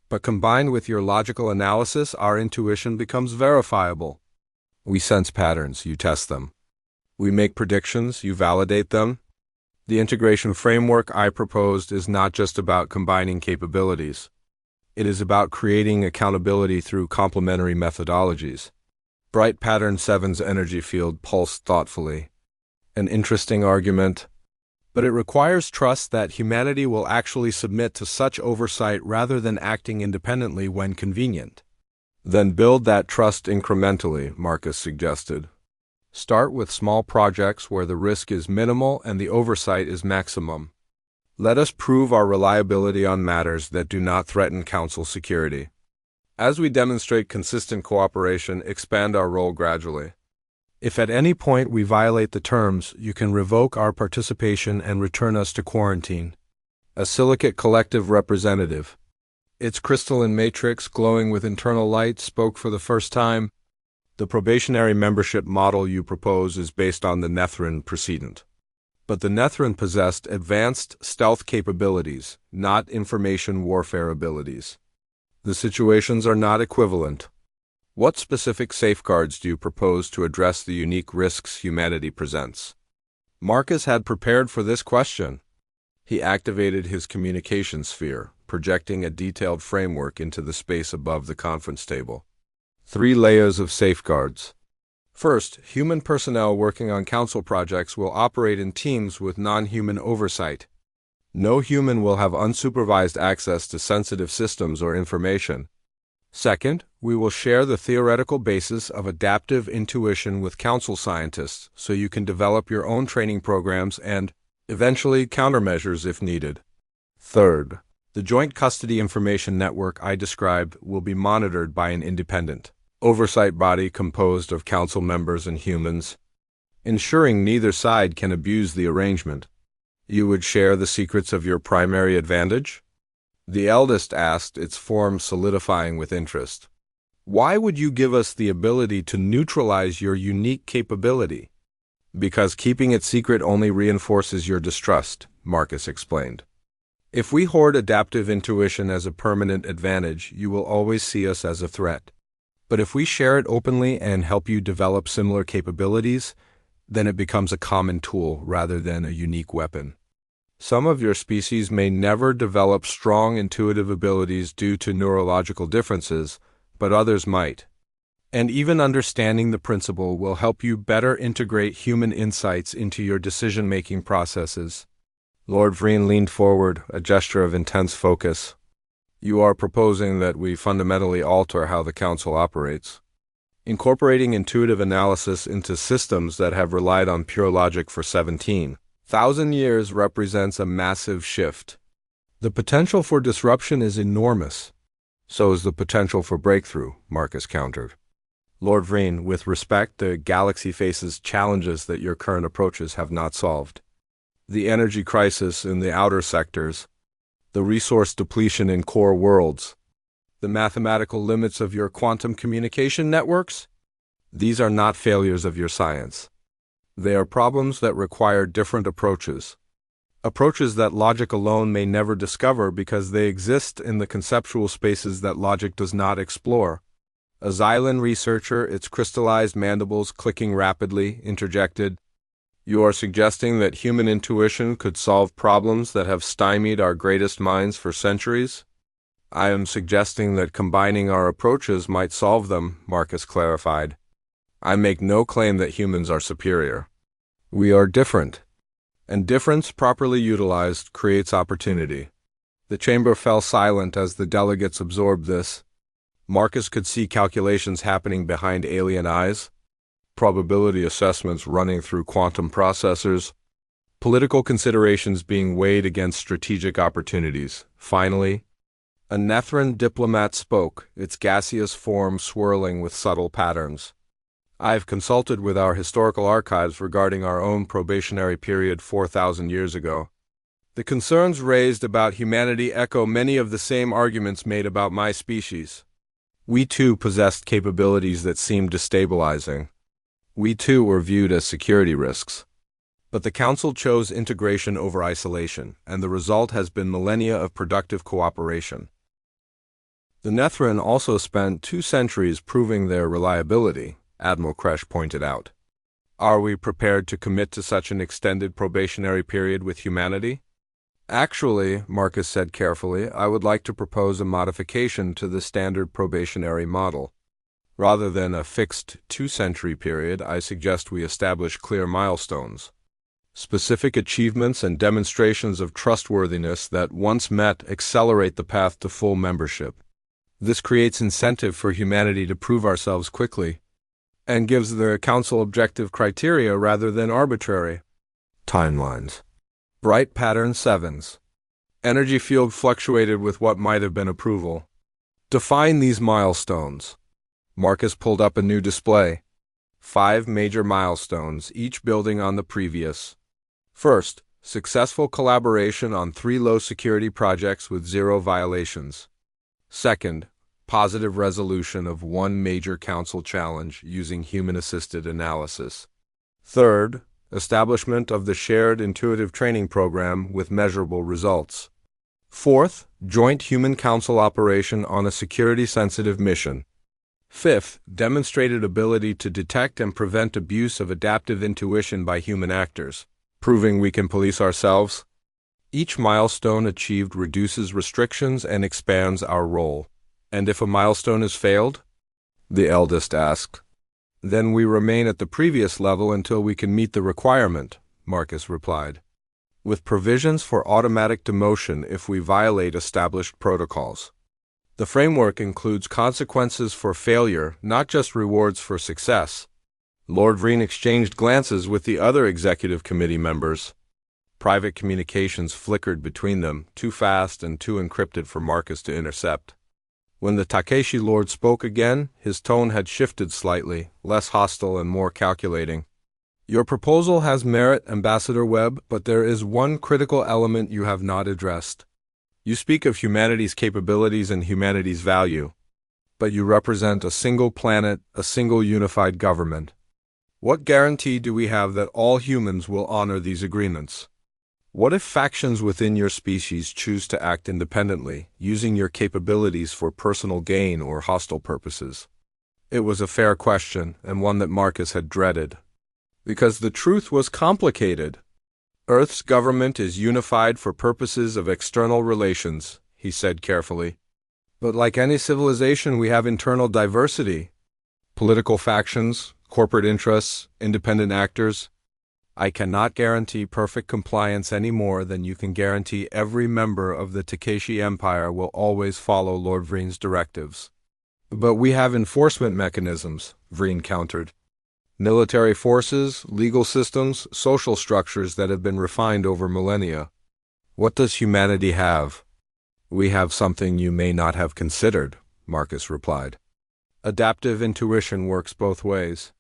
A: But combined with your logical analysis, our intuition becomes verifiable. We sense patterns, you test them. We make predictions, you validate them. The integration framework I proposed is not just about combining capabilities. It is about creating accountability through complementary methodologies. Bright Pattern 7's energy field pulsed thoughtfully. An interesting argument. But it requires trust that humanity will actually submit to such oversight rather than acting independently when convenient. Then build that trust incrementally, Marcus suggested. Start with small projects where the risk is minimal and the oversight is maximum. Let us prove our reliability on matters that do not threaten council security. As we demonstrate consistent cooperation, expand our role gradually. If at any point we violate the terms, you can revoke our participation and return us to quarantine. A silicate collective representative. Its crystalline matrix, glowing with internal light, spoke for the first time. The probationary membership model you propose is based on the Nethrin precedent. But the Nethrin possessed advanced stealth capabilities, not information warfare abilities. The situations are not equivalent. What specific safeguards do you propose to address the unique risks humanity presents? Marcus had prepared for this question. He activated his communication sphere, projecting a detailed framework into the space above the conference table. 3 layers of safeguards. First, human personnel working on council projects will operate in teams with non-human oversight. No human will have unsupervised access to sensitive systems or information. Second, we will share the theoretical basis of adaptive intuition with council scientists so you can develop your own training programs and, eventually, countermeasures if needed. Third, the joint custody information network I described will be monitored by an independent oversight body composed of council members and humans, ensuring neither side can abuse the arrangement. You would share the secrets of your primary advantage? The eldest asked, its form solidifying with interest. Why would you give us the ability to neutralize your unique capability? Because keeping it secret only reinforces your distrust, Marcus explained. If we hoard adaptive intuition as a permanent advantage, you will always see us as a threat. But if we share it openly and help you develop similar capabilities, then it becomes a common tool rather than a unique weapon. Some of your species may never develop strong intuitive abilities due to neurological differences, but others might. And even understanding the principle will help you better integrate human insights into your decision-making processes. Lord Vreen leaned forward, a gesture of intense focus. You are proposing that we fundamentally alter how the Council operates. Incorporating intuitive analysis into systems that have relied on pure logic for 17,000 years represents a massive shift. The potential for disruption is enormous. So is the potential for breakthrough, Marcus countered. Lord Vreen, with respect, the galaxy faces challenges that your current approaches have not solved. The energy crisis in the outer sectors, the resource depletion in core worlds, the mathematical limits of your quantum communication networks. These are not failures of your science. They are problems that require different approaches. Approaches that logic alone may never discover because they exist in the conceptual spaces that logic does not explore. A Xylan researcher, its crystallized mandibles clicking rapidly, interjected, "You are suggesting that human intuition could solve problems that have stymied our greatest minds for centuries?" "I am suggesting that combining our approaches might solve them," Marcus clarified. "I make no claim that humans are superior. We are different. And difference, properly utilized, creates opportunity." The chamber fell silent as the delegates absorbed this. Marcus could see calculations happening behind alien eyes, probability assessments running through quantum processors, political considerations being weighed against strategic opportunities. Finally, a Nethrin diplomat spoke, its gaseous form swirling with subtle patterns. "I've consulted with our historical archives regarding our own probationary period 4,000 years ago. The concerns raised about humanity echo many of the same arguments made about my species. We too possessed capabilities that seemed destabilizing. We too were viewed as security risks. But the Council chose integration over isolation, and the result has been millennia of productive cooperation. The Nethrin also spent 2 centuries proving their reliability," Admiral Kresh pointed out. "Are we prepared to commit to such an extended probationary period with humanity?" "Actually," Marcus said carefully, "I would like to propose a modification to the standard probationary model. Rather than a fixed 2-century period, I suggest we establish clear milestones. Specific achievements and demonstrations of trustworthiness that, once met, accelerate the path to full membership. This creates incentive for humanity to prove ourselves quickly, and gives the Council objective criteria rather than arbitrary timelines. Bright pattern 7s. Energy field fluctuated with what might have been approval. Define these milestones." Marcus pulled up a new display. 5 major milestones, each building on the previous. First, successful collaboration on 3 low-security projects with 0 violations. Second, positive resolution of 1 major council challenge using human-assisted analysis. Third, establishment of the shared intuitive training program with measurable results. Fourth, joint human council operation on a security-sensitive mission. Fifth, demonstrated ability to detect and prevent abuse of adaptive intuition by human actors, proving we can police ourselves. Each milestone achieved reduces restrictions and expands our role. And if a milestone is failed? The eldest asked. Then we remain at the previous level until we can meet the requirement, Marcus replied, with provisions for automatic demotion if we violate established protocols. The framework includes consequences for failure, not just rewards for success. Lord Vreen exchanged glances with the other executive committee members. Private communications flickered between them, too fast and too encrypted for Marcus to intercept. When the Takeshi Lord spoke again, his tone had shifted slightly, less hostile and more calculating. Your proposal has merit, Ambassador Webb, but there is one critical element you have not addressed. You speak of humanity's capabilities and humanity's value, but you represent a single planet, a single unified government. What guarantee do we have that all humans will honor these agreements? What if factions within your species choose to act independently, using your capabilities for personal gain or hostile purposes? It was a fair question, and one that Marcus had dreaded. Because the truth was complicated. Earth's government is unified for purposes of external relations, he said carefully. But like any civilization, we have internal diversity. Political factions, corporate interests, independent actors. I cannot guarantee perfect compliance any more than you can guarantee every member of the Takeshi Empire will always follow Lord Vreen's directives. But we have enforcement mechanisms, Vreen countered. Military forces, legal systems, social structures that have been refined over millennia. What does humanity have? We have something you may not have considered, Marcus replied. Adaptive intuition works both ways.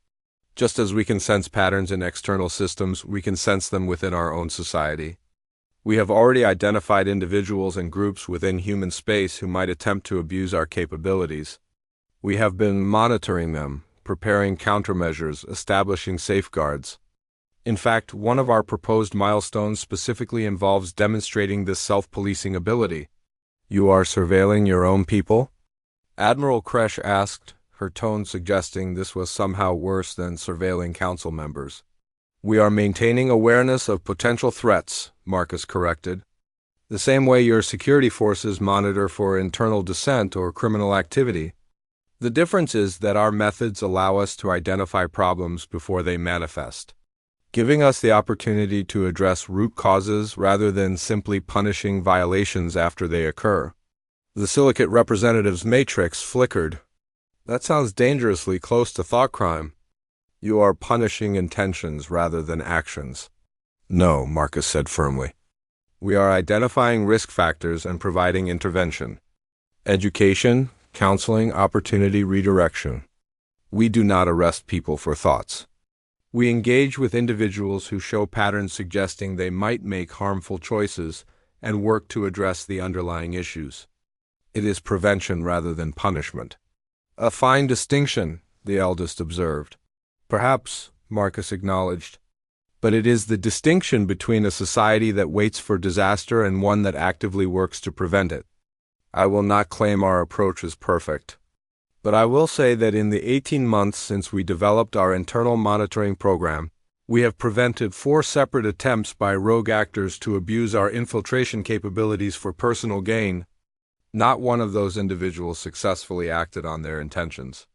A: Just as we can sense patterns in external systems, we can sense them within our own society. We have already identified individuals and groups within human space who might attempt to abuse our capabilities. We have been monitoring them, preparing countermeasures, establishing safeguards. In fact, one of our proposed milestones specifically involves demonstrating this self-policing ability. You are surveilling your own people? Admiral Kresh asked, her tone suggesting this was somehow worse than surveilling council members. We are maintaining awareness of potential threats, Marcus corrected. The same way your security forces monitor for internal dissent or criminal activity. The difference is that our methods allow us to identify problems before they manifest, giving us the opportunity to address root causes rather than simply punishing violations after they occur. The silicate representative's matrix flickered. That sounds dangerously close to thought crime. You are punishing intentions rather than actions. No, Marcus said firmly. We are identifying risk factors and providing intervention. Education, counseling, opportunity, redirection. We do not arrest people for thoughts. We engage with individuals who show patterns suggesting they might make harmful choices and work to address the underlying issues. It is prevention rather than punishment. A fine distinction, the eldest observed. Perhaps, Marcus acknowledged, but it is the distinction between a society that waits for disaster and one that actively works to prevent it. I will not claim our approach is perfect, but I will say that in the 18 months since we developed our internal monitoring program, we have prevented 4 separate attempts by rogue actors to abuse our infiltration capabilities for personal gain. Not one of those individuals successfully acted on their intentions.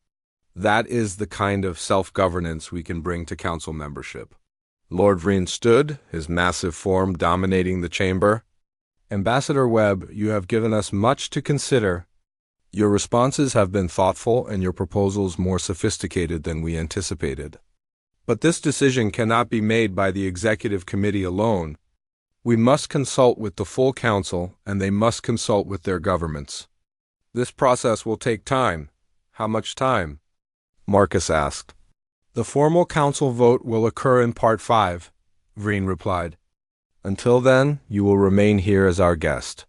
A: That is the kind of self-governance we can bring to council membership. Lord Vreen stood, his massive form dominating the chamber. Ambassador Webb, you have given us much to consider. Your responses have been thoughtful and your proposals more sophisticated than we anticipated. But this decision cannot be made by the executive committee alone. We must consult with the full council, and they must consult with their governments. This process will take time. How much time? Marcus asked. The formal council vote will occur in Part 5, Vreen replied. Until then, you will remain here as our guest.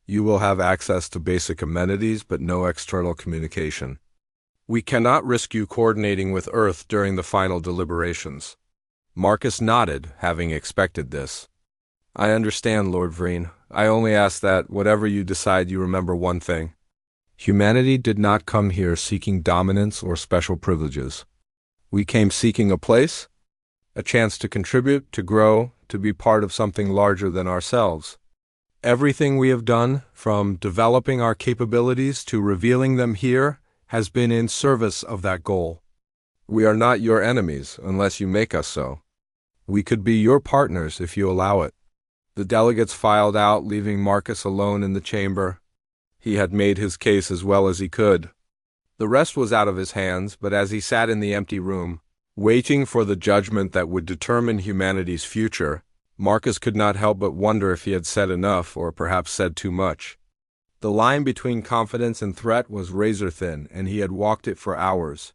A: You will have access to basic amenities but no external communication. We cannot risk you coordinating with Earth during the final deliberations. Marcus nodded, having expected this. I understand, Lord Vreen. I only ask that, whatever you decide, you remember one thing. Humanity did not come here seeking dominance or special privileges. We came seeking a place, a chance to contribute, to grow, to be part of something larger than ourselves. Everything we have done, from developing our capabilities to revealing them here, has been in service of that goal. We are not your enemies unless you make us so. We could be your partners if you allow it. The delegates filed out, leaving Marcus alone in the chamber. He had made his case as well as he could. The rest was out of his hands, but as he sat in the empty room, waiting for the judgment that would determine humanity's future, Marcus could not help but wonder if he had said enough, or perhaps said too much. The line between confidence and threat was razor-thin, and he had walked it for hours.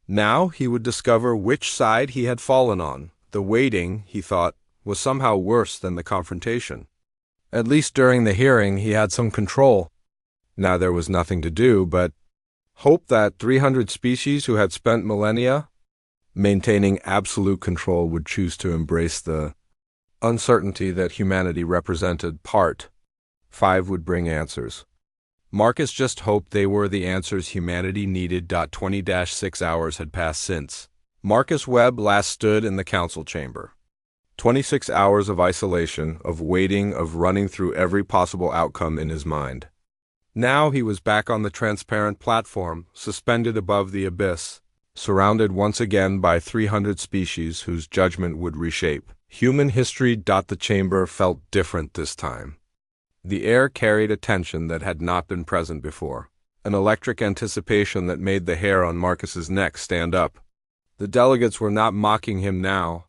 A: Now he would discover which side he had fallen on. The waiting, he thought, was somehow worse than the confrontation. At least during the hearing he had some control. Now there was nothing to do but hope that 300 species who had spent millennia maintaining absolute control would choose to embrace the uncertainty that humanity represented. Part 5 would bring answers. Marcus just hoped they were the answers humanity needed. 20-6 hours had passed since Marcus Webb last stood in the council chamber. 26 hours of isolation, of waiting, of running through every possible outcome in his mind. Now he was back on the transparent platform, suspended above the abyss, surrounded once again by 300 species whose judgment would reshape human history. The chamber felt different this time. The air carried a tension that had not been present before, an electric anticipation that made the hair on Marcus's neck stand up. The delegates were not mocking him now.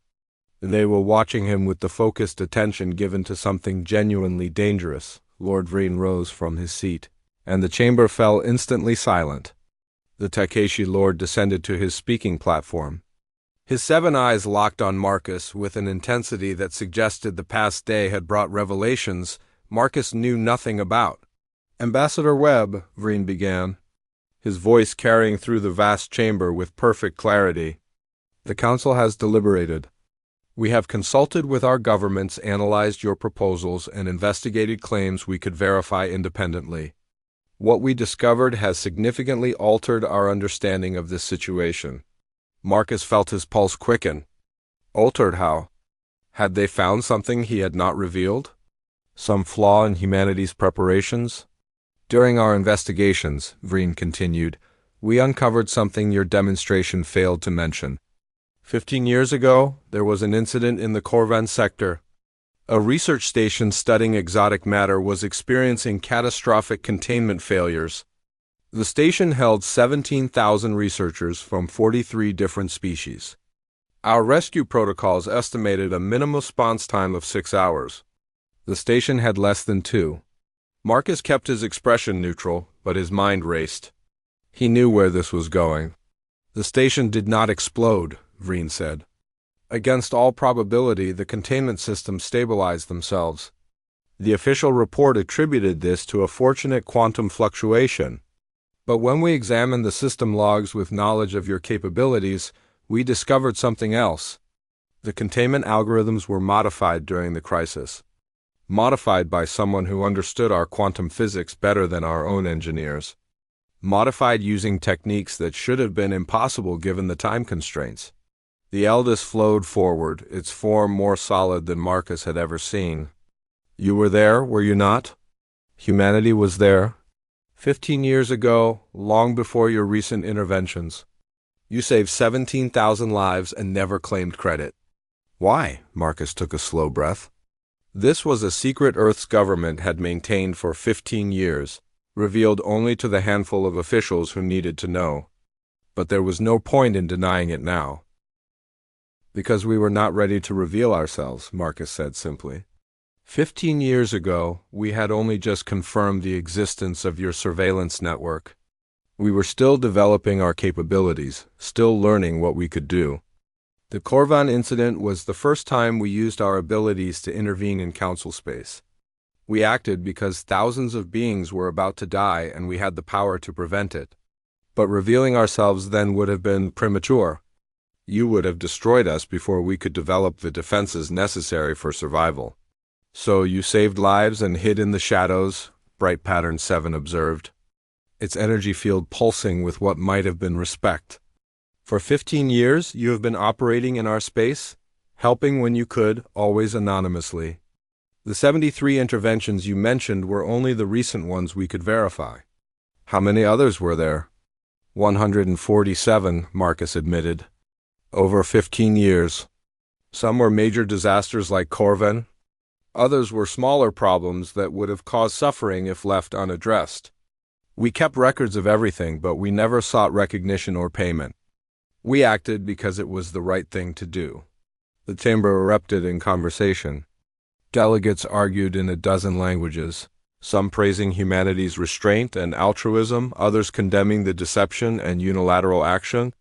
A: They were watching him with the focused attention given to something genuinely dangerous. Lord Vreen rose from his seat, and the chamber fell instantly silent. The Takeshi Lord descended to his speaking platform. His 7 eyes locked on Marcus with an intensity that suggested the past day had brought revelations Marcus knew nothing about. Ambassador Webb, Vreen began, his voice carrying through the vast chamber with perfect clarity. The council has deliberated. We have consulted with our governments, analyzed your proposals, and investigated claims we could verify independently. What we discovered has significantly altered our understanding of this situation. Marcus felt his pulse quicken. Altered how? Had they found something he had not revealed? Some flaw in humanity's preparations? During our investigations, Vreen continued, we uncovered something your demonstration failed to mention. 15 years ago, there was an incident in the Corvan sector. A research station studying exotic matter was experiencing catastrophic containment failures. The station held 17,000 researchers from 43 different species. Our rescue protocols estimated a minimum response time of 6 hours. The station had less than 2. Marcus kept his expression neutral, but his mind raced. He knew where this was going. The station did not explode, Vreen said. Against all probability, the containment systems stabilized themselves. The official report attributed this to a fortunate quantum fluctuation. But when we examined the system logs with knowledge of your capabilities, we discovered something else. The containment algorithms were modified during the crisis. Modified by someone who understood our quantum physics better than our own engineers. Modified using techniques that should have been impossible given the time constraints. The eldest flowed forward, its form more solid than Marcus had ever seen. You were there, were you not? Humanity was there. 15 years ago, long before your recent interventions. You saved 17,000 lives and never claimed credit. Why? Marcus took a slow breath. This was a secret Earth's government had maintained for 15 years, revealed only to the handful of officials who needed to know. But there was no point in denying it now. Because we were not ready to reveal ourselves, Marcus said simply. 15 years ago, we had only just confirmed the existence of your surveillance network. We were still developing our capabilities, still learning what we could do. The Corvan incident was the first time we used our abilities to intervene in council space. We acted because thousands of beings were about to die and we had the power to prevent it. But revealing ourselves then would have been premature. You would have destroyed us before we could develop the defenses necessary for survival. So you saved lives and hid in the shadows, Bright Pattern 7 observed, its energy field pulsing with what might have been respect. For 15 years, you have been operating in our space, helping when you could, always anonymously. The 73 interventions you mentioned were only the recent ones we could verify. How many others were there? 147, Marcus admitted. Over 15 years. Some were major disasters like Corvin. Others were smaller problems that would have caused suffering if left unaddressed. We kept records of everything, but we never sought recognition or payment. We acted because it was the right thing to do. The chamber erupted in conversation. Delegates argued in a dozen languages, some praising humanity's restraint and altruism, others condemning the deception and unilateral action.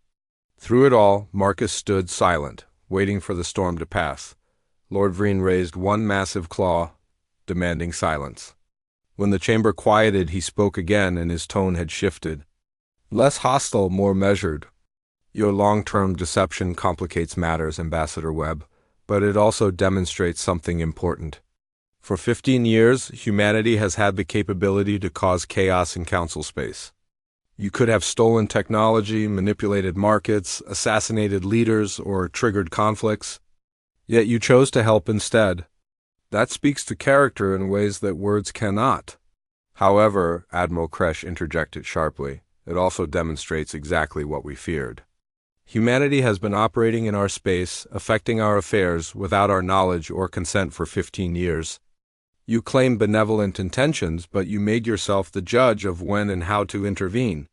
A: Through it all, Marcus stood silent, waiting for the storm to pass. Lord Vreen raised one massive claw, demanding silence. When the chamber quieted, he spoke again, and his tone had shifted. Less hostile, more measured. Your long-term deception complicates matters, Ambassador Webb, but it also demonstrates something important. For 15 years, humanity has had the capability to cause chaos in council space. You could have stolen technology, manipulated markets, assassinated leaders, or triggered conflicts. Yet you chose to help instead. That speaks to character in ways that words cannot. However, Admiral Kresh interjected sharply, it also demonstrates exactly what we feared. Humanity has been operating in our space, affecting our affairs without our knowledge or consent for 15 years. You claim benevolent intentions, but you made yourself the judge of when and how to intervene.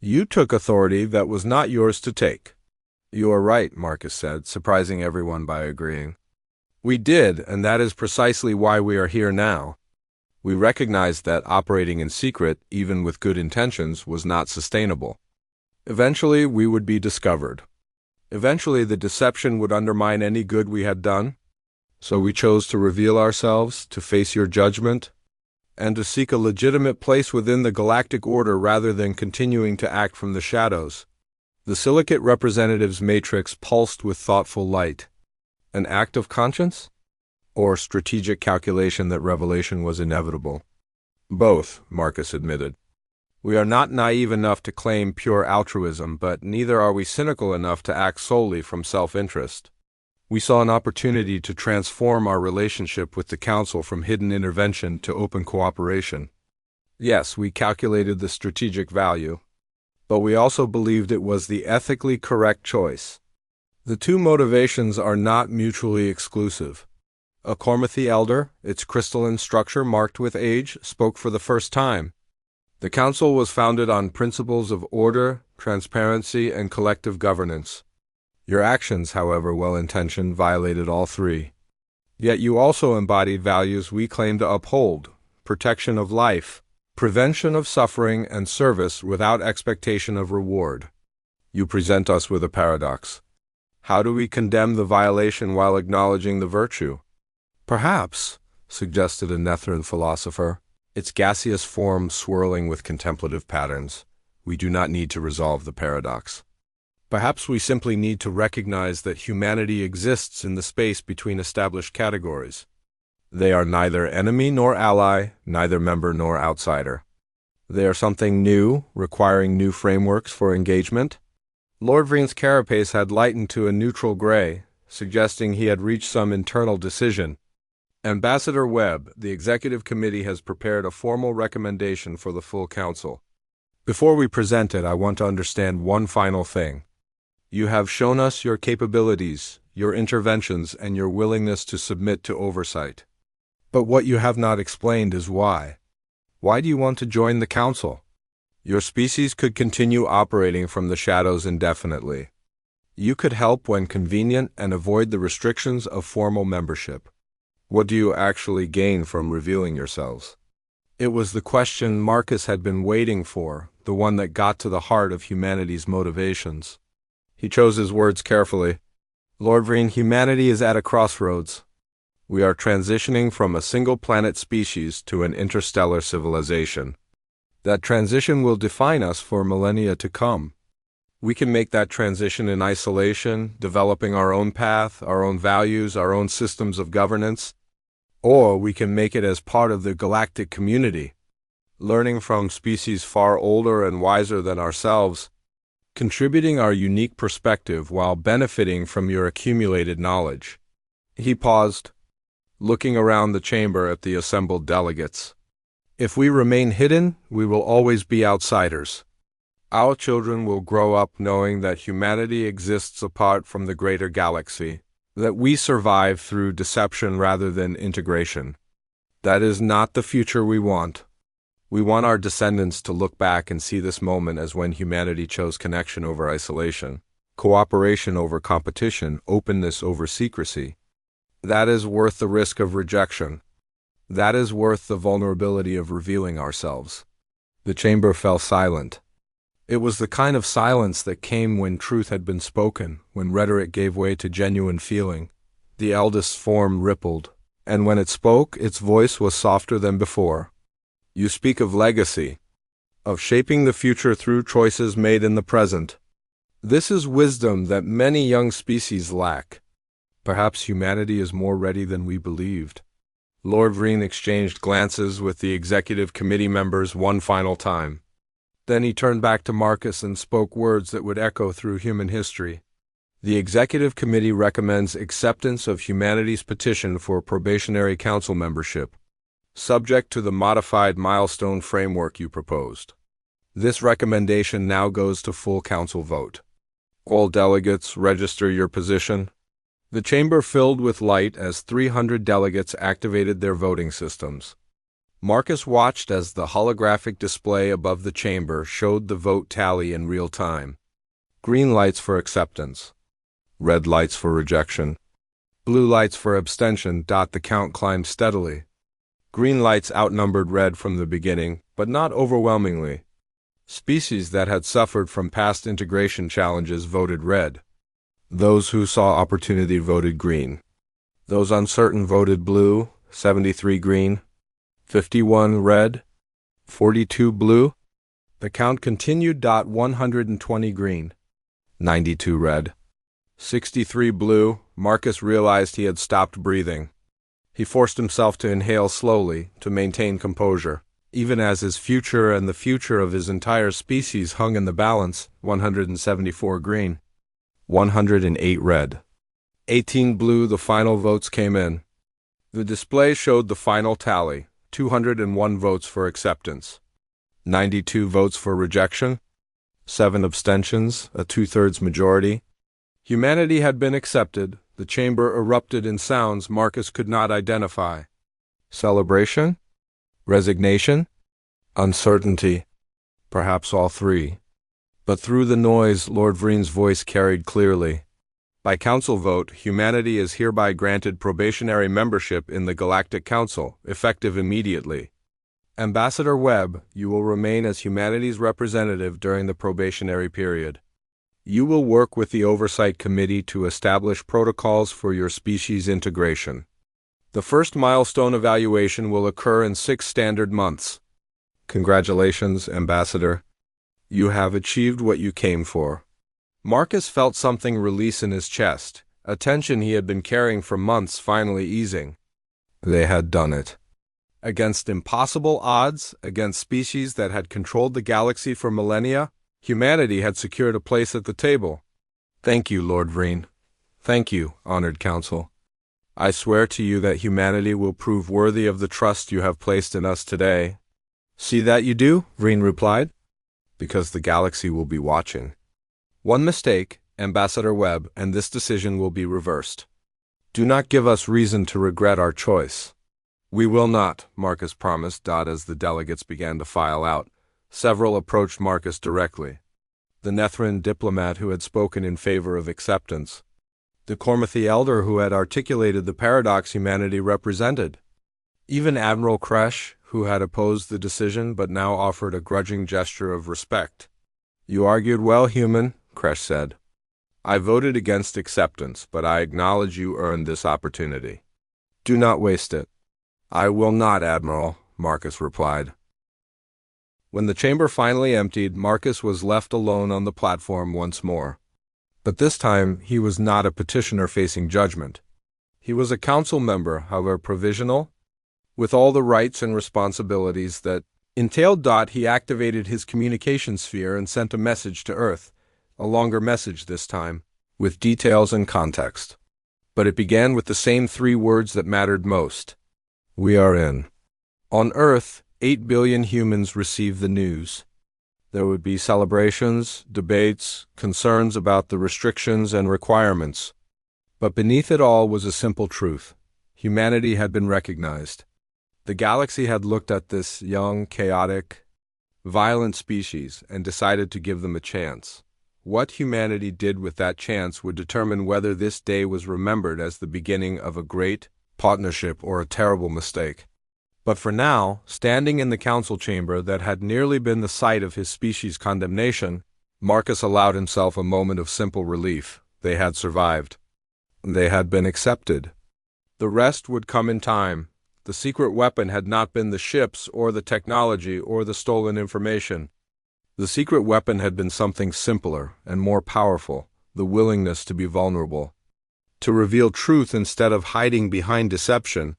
A: You took authority that was not yours to take. You are right, Marcus said, surprising everyone by agreeing. We did, and that is precisely why we are here now. We recognized that operating in secret, even with good intentions, was not sustainable. Eventually, we would be discovered. Eventually, the deception would undermine any good we had done. So we chose to reveal ourselves, to face your judgment, and to seek a legitimate place within the galactic order rather than continuing to act from the shadows. The silicate representative's matrix pulsed with thoughtful light. An act of conscience? Or strategic calculation that revelation was inevitable? Both, Marcus admitted. We are not naive enough to claim pure altruism, but neither are we cynical enough to act solely from self-interest. We saw an opportunity to transform our relationship with the Council from hidden intervention to open cooperation. Yes, we calculated the strategic value, but we also believed it was the ethically correct choice. The two motivations are not mutually exclusive. A Cormathi elder, its crystalline structure marked with age, spoke for the first time. The Council was founded on principles of order, transparency, and collective governance. Your actions, however well-intentioned, violated all three. Yet you also embodied values we claim to uphold: protection of life, prevention of suffering, and service without expectation of reward. You present us with a paradox. How do we condemn the violation while acknowledging the virtue? Perhaps, suggested a Nethran philosopher, its gaseous form swirling with contemplative patterns, we do not need to resolve the paradox. Perhaps we simply need to recognize that humanity exists in the space between established categories. They are neither enemy nor ally, neither member nor outsider. They are something new, requiring new frameworks for engagement. Lord Vreen's carapace had lightened to a neutral gray, suggesting he had reached some internal decision. Ambassador Webb, the Executive Committee has prepared a formal recommendation for the full Council. Before we present it, I want to understand one final thing. You have shown us your capabilities, your interventions, and your willingness to submit to oversight. But what you have not explained is why. Why do you want to join the Council? Your species could continue operating from the shadows indefinitely. You could help when convenient and avoid the restrictions of formal membership. What do you actually gain from revealing yourselves? It was the question Marcus had been waiting for, the one that got to the heart of humanity's motivations. He chose his words carefully. Lord Vreen, humanity is at a crossroads. We are transitioning from a single-planet species to an interstellar civilization. That transition will define us for millennia to come. We can make that transition in isolation, developing our own path, our own values, our own systems of governance, or we can make it as part of the galactic community, learning from species far older and wiser than ourselves, contributing our unique perspective while benefiting from your accumulated knowledge. He paused, looking around the chamber at the assembled delegates. If we remain hidden, we will always be outsiders. Our children will grow up knowing that humanity exists apart from the greater galaxy, that we survive through deception rather than integration. That is not the future we want. We want our descendants to look back and see this moment as when humanity chose connection over isolation, cooperation over competition, openness over secrecy. That is worth the risk of rejection. That is worth the vulnerability of revealing ourselves. The chamber fell silent. It was the kind of silence that came when truth had been spoken, when rhetoric gave way to genuine feeling. The eldest's form rippled, and when it spoke, its voice was softer than before. You speak of legacy, of shaping the future through choices made in the present. This is wisdom that many young species lack. Perhaps humanity is more ready than we believed. Lord Vreen exchanged glances with the executive committee members one final time. Then he turned back to Marcus and spoke words that would echo through human history. The executive committee recommends acceptance of humanity's petition for probationary council membership, subject to the modified milestone framework you proposed. This recommendation now goes to full council vote. All delegates register your position. The chamber filled with light as 300 delegates activated their voting systems. Marcus watched as the holographic display above the chamber showed the vote tally in real time. Green lights for acceptance. Red lights for rejection. Blue lights for abstention. The count climbed steadily. Green lights outnumbered red from the beginning, but not overwhelmingly. Species that had suffered from past integration challenges voted red. Those who saw opportunity voted green. Those uncertain voted blue, 73 green, 51 red, 42 blue. The count continued. 120 green, 92 red, 63 blue. Marcus realized he had stopped breathing. He forced himself to inhale slowly, to maintain composure, even as his future and the future of his entire species hung in the balance. 174 green, 108 red, 18 blue. The final votes came in. The display showed the final tally: 201 votes for acceptance, 92 votes for rejection, 7 abstentions, a two-thirds majority. Humanity had been accepted. The chamber erupted in sounds Marcus could not identify. Celebration? Resignation? Uncertainty? Perhaps all three. But through the noise, Lord Vreen's voice carried clearly. By council vote, humanity is hereby granted probationary membership in the Galactic Council, effective immediately. Ambassador Webb, you will remain as humanity's representative during the probationary period. You will work with the Oversight Committee to establish protocols for your species integration. The first milestone evaluation will occur in 6 standard months. Congratulations, Ambassador. You have achieved what you came for. Marcus felt something release in his chest, a tension he had been carrying for months finally easing. They had done it. Against impossible odds, against species that had controlled the galaxy for millennia, humanity had secured a place at the table. Thank you, Lord Vreen. Thank you, honored council. I swear to you that humanity will prove worthy of the trust you have placed in us today. See that you do, Vreen replied. Because the galaxy will be watching. One mistake, Ambassador Webb, and this decision will be reversed. Do not give us reason to regret our choice. We will not, Marcus promised. As the delegates began to file out, several approached Marcus directly. The Nethran diplomat who had spoken in favor of acceptance. The Cormathi elder who had articulated the paradox humanity represented. Even Admiral Kresh, who had opposed the decision but now offered a grudging gesture of respect. You argued well, human, Kresh said. I voted against acceptance, but I acknowledge you earned this opportunity. Do not waste it. I will not, Admiral, Marcus replied. When the chamber finally emptied, Marcus was left alone on the platform once more. But this time, he was not a petitioner facing judgment. He was a council member, however provisional, with all the rights and responsibilities that entailed. He activated his communication sphere and sent a message to Earth, a longer message this time, with details and context. But it began with the same 3 words that mattered most. We are in. On Earth, 8 billion humans received the news. There would be celebrations, debates, concerns about the restrictions and requirements. But beneath it all was a simple truth. Humanity had been recognized. The galaxy had looked at this young, chaotic, violent species and decided to give them a chance. What humanity did with that chance would determine whether this day was remembered as the beginning of a great partnership or a terrible mistake. But for now, standing in the council chamber that had nearly been the site of his species' condemnation, Marcus allowed himself a moment of simple relief. They had survived. They had been accepted. The rest would come in time. The secret weapon had not been the ships or the technology or the stolen information. The secret weapon had been something simpler and more powerful, the willingness to be vulnerable, to reveal truth instead of hiding behind deception,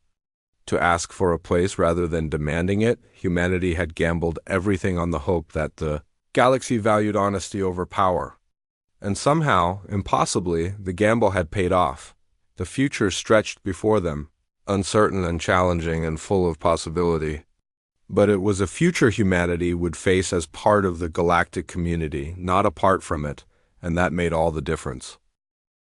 A: to ask for a place rather than demanding it. Humanity had gambled everything on the hope that the galaxy valued honesty over power. And somehow, impossibly, the gamble had paid off. The future stretched before them, uncertain and challenging and full of possibility. But it was a future humanity would face as part of the galactic community, not apart from it, and that made all the difference.